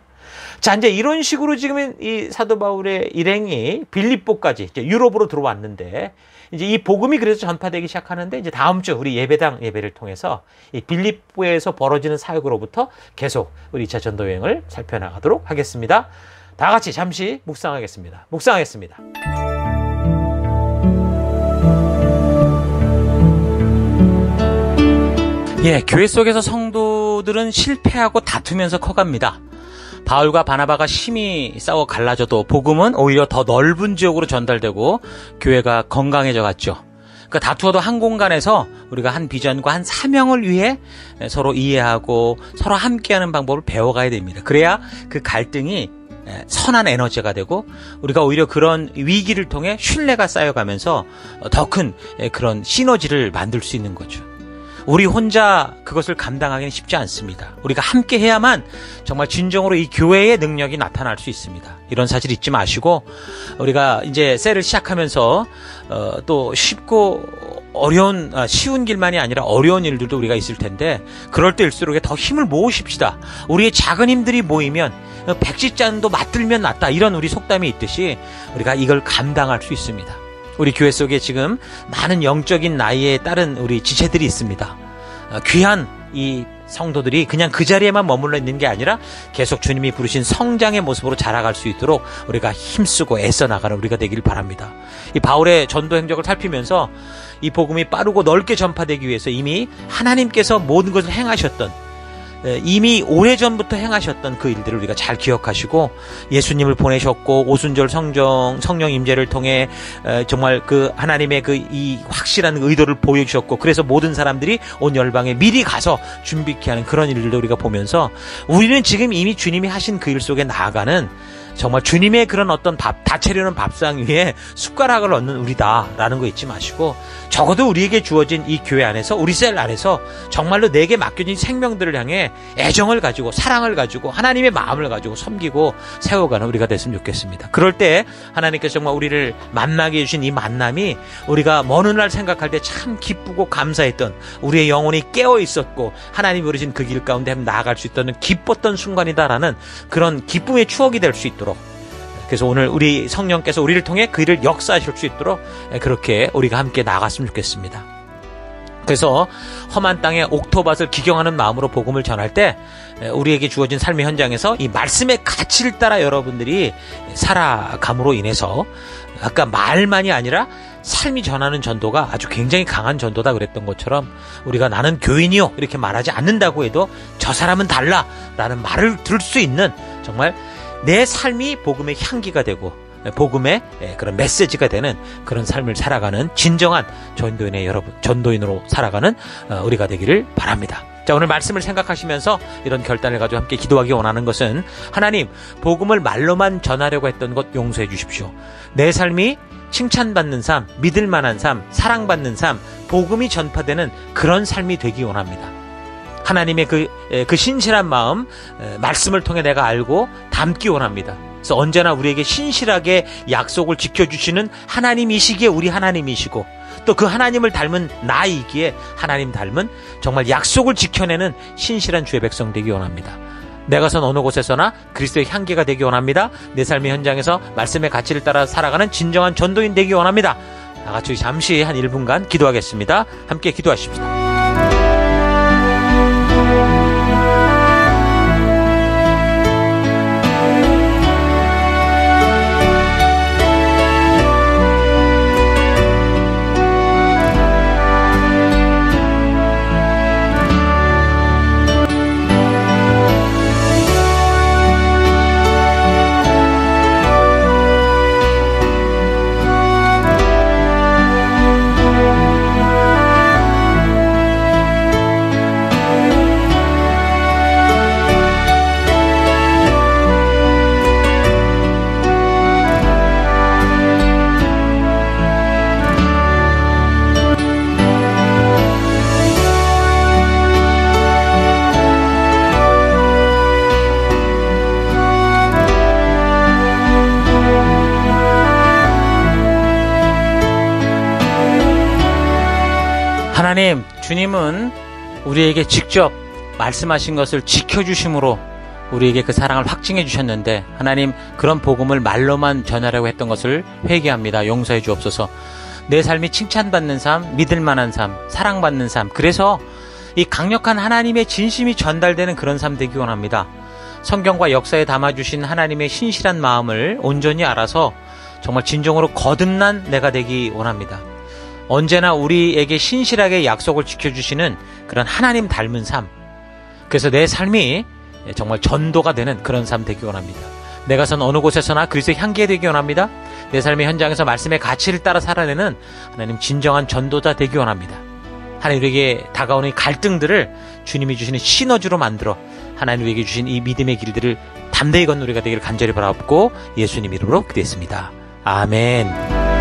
자, 이제 이런 식으로 지금 이 사도 바울의 일행이 빌립보까지 이제 유럽으로 들어왔는데, 이제 이 복음이 그래서 전파되기 시작하는데, 이제 다음 주 우리 예배당 예배를 통해서 이 빌립보에서 벌어지는 사역으로부터 계속 우리 2차 전도 여행을 살펴나가도록 하겠습니다. 다 같이 잠시 묵상하겠습니다. 묵상하겠습니다. 예, 교회 속에서 성도들은 실패하고 다투면서 커갑니다. 바울과 바나바가 심히 싸워 갈라져도 복음은 오히려 더 넓은 지역으로 전달되고 교회가 건강해져 갔죠. 그러니까 다투어도 한 공간에서 우리가 한 비전과 한 사명을 위해 서로 이해하고 서로 함께하는 방법을 배워가야 됩니다. 그래야 그 갈등이 선한 에너지가 되고 우리가 오히려 그런 위기를 통해 신뢰가 쌓여가면서 더 큰 그런 시너지를 만들 수 있는 거죠. 우리 혼자 그것을 감당하기는 쉽지 않습니다. 우리가 함께 해야만 정말 진정으로 이 교회의 능력이 나타날 수 있습니다. 이런 사실 잊지 마시고, 우리가 이제 셀을 시작하면서 또 쉽고 쉬운 길만이 아니라 어려운 일들도 우리가 있을 텐데, 그럴 때일수록 더 힘을 모으십시다. 우리의 작은 힘들이 모이면 백지장도 맞들면 낫다, 이런 우리 속담이 있듯이 우리가 이걸 감당할 수 있습니다. 우리 교회 속에 지금 많은 영적인 나이에 따른 우리 지체들이 있습니다. 귀한 이 성도들이 그냥 그 자리에만 머물러 있는 게 아니라 계속 주님이 부르신 성장의 모습으로 자라갈 수 있도록 우리가 힘쓰고 애써 나가는 우리가 되기를 바랍니다. 이 바울의 전도 행적을 살피면서 이 복음이 빠르고 넓게 전파되기 위해서 이미 하나님께서 모든 것을 행하셨던, 이미 오래전부터 행하셨던 그 일들을 우리가 잘 기억하시고, 예수님을 보내셨고 오순절 성령 임재를 통해 정말 그 하나님의 그 이 확실한 의도를 보여주셨고, 그래서 모든 사람들이 온 열방에 미리 가서 준비케 하는 그런 일들도 우리가 보면서, 우리는 지금 이미 주님이 하신 그 일 속에 나아가는 정말 주님의 그런 어떤 다 차려놓은 밥상 위에 숟가락을 얹는 우리다라는 거 잊지 마시고, 적어도 우리에게 주어진 이 교회 안에서, 우리 셀 안에서 정말로 내게 맡겨진 생명들을 향해 애정을 가지고 사랑을 가지고 하나님의 마음을 가지고 섬기고 세워가는 우리가 됐으면 좋겠습니다. 그럴 때 하나님께서 정말 우리를 만나게 해주신 이 만남이 우리가 먼 훗날 생각할 때 참 기쁘고 감사했던, 우리의 영혼이 깨어 있었고 하나님이 부르신 그 길 가운데 나아갈 수 있던 기뻤던 순간이다라는 그런 기쁨의 추억이 될 수 있도록, 그래서 오늘 우리 성령께서 우리를 통해 그 일을 역사하실 수 있도록 그렇게 우리가 함께 나아갔으면 좋겠습니다. 그래서 험한 땅에 옥토밭을 기경하는 마음으로 복음을 전할 때 우리에게 주어진 삶의 현장에서 이 말씀의 가치를 따라 여러분들이 살아감으로 인해서, 아까 말만이 아니라 삶이 전하는 전도가 아주 굉장히 강한 전도다 그랬던 것처럼, 우리가 나는 교인이요 이렇게 말하지 않는다고 해도 저 사람은 달라 라는 말을 들을 수 있는, 정말 내 삶이 복음의 향기가 되고 복음의 그런 메시지가 되는 그런 삶을 살아가는 진정한 전도인의 여러분, 전도인으로 살아가는 우리가 되기를 바랍니다. 자, 오늘 말씀을 생각하시면서 이런 결단을 가지고 함께 기도하기 원하는 것은, 하나님, 복음을 말로만 전하려고 했던 것 용서해 주십시오. 내 삶이 칭찬받는 삶, 믿을 만한 삶, 사랑받는 삶, 복음이 전파되는 그런 삶이 되기 원합니다. 하나님의 그 신실한 마음, 말씀을 통해 내가 알고 담기 원합니다. 그래서 언제나 우리에게 신실하게 약속을 지켜주시는 하나님이시기에 우리 하나님이시고, 또 그 하나님을 닮은 나이기에 하나님 닮은 정말 약속을 지켜내는 신실한 주의 백성 되기 원합니다. 내가 선 어느 곳에서나 그리스도의 향기가 되기 원합니다. 내 삶의 현장에서 말씀의 가치를 따라 살아가는 진정한 전도인 되기 원합니다. 다 같이 잠시 한 1분간 기도하겠습니다. 함께 기도하십시다. 하나님, 주님은 우리에게 직접 말씀하신 것을 지켜주심으로 우리에게 그 사랑을 확증해 주셨는데 하나님 그런 복음을 말로만 전하려고 했던 것을 회개합니다. 용서해 주옵소서. 내 삶이 칭찬받는 삶, 믿을 만한 삶, 사랑받는 삶, 그래서 이 강력한 하나님의 진심이 전달되는 그런 삶 되기 원합니다. 성경과 역사에 담아주신 하나님의 신실한 마음을 온전히 알아서 정말 진정으로 거듭난 내가 되기 원합니다. 언제나 우리에게 신실하게 약속을 지켜주시는 그런 하나님 닮은 삶, 그래서 내 삶이 정말 전도가 되는 그런 삶 되기 원합니다. 내가 선 어느 곳에서나 그리스도의 향기가 되기 원합니다. 내 삶의 현장에서 말씀의 가치를 따라 살아내는 하나님 진정한 전도자 되기 원합니다. 하나님 우리에게 다가오는 이 갈등들을 주님이 주시는 시너지로 만들어 하나님 우리에게 주신 이 믿음의 길들을 담대히 걷는 우리가 되기를 간절히 바라옵고 예수님 이름으로 기도했습니다. 아멘.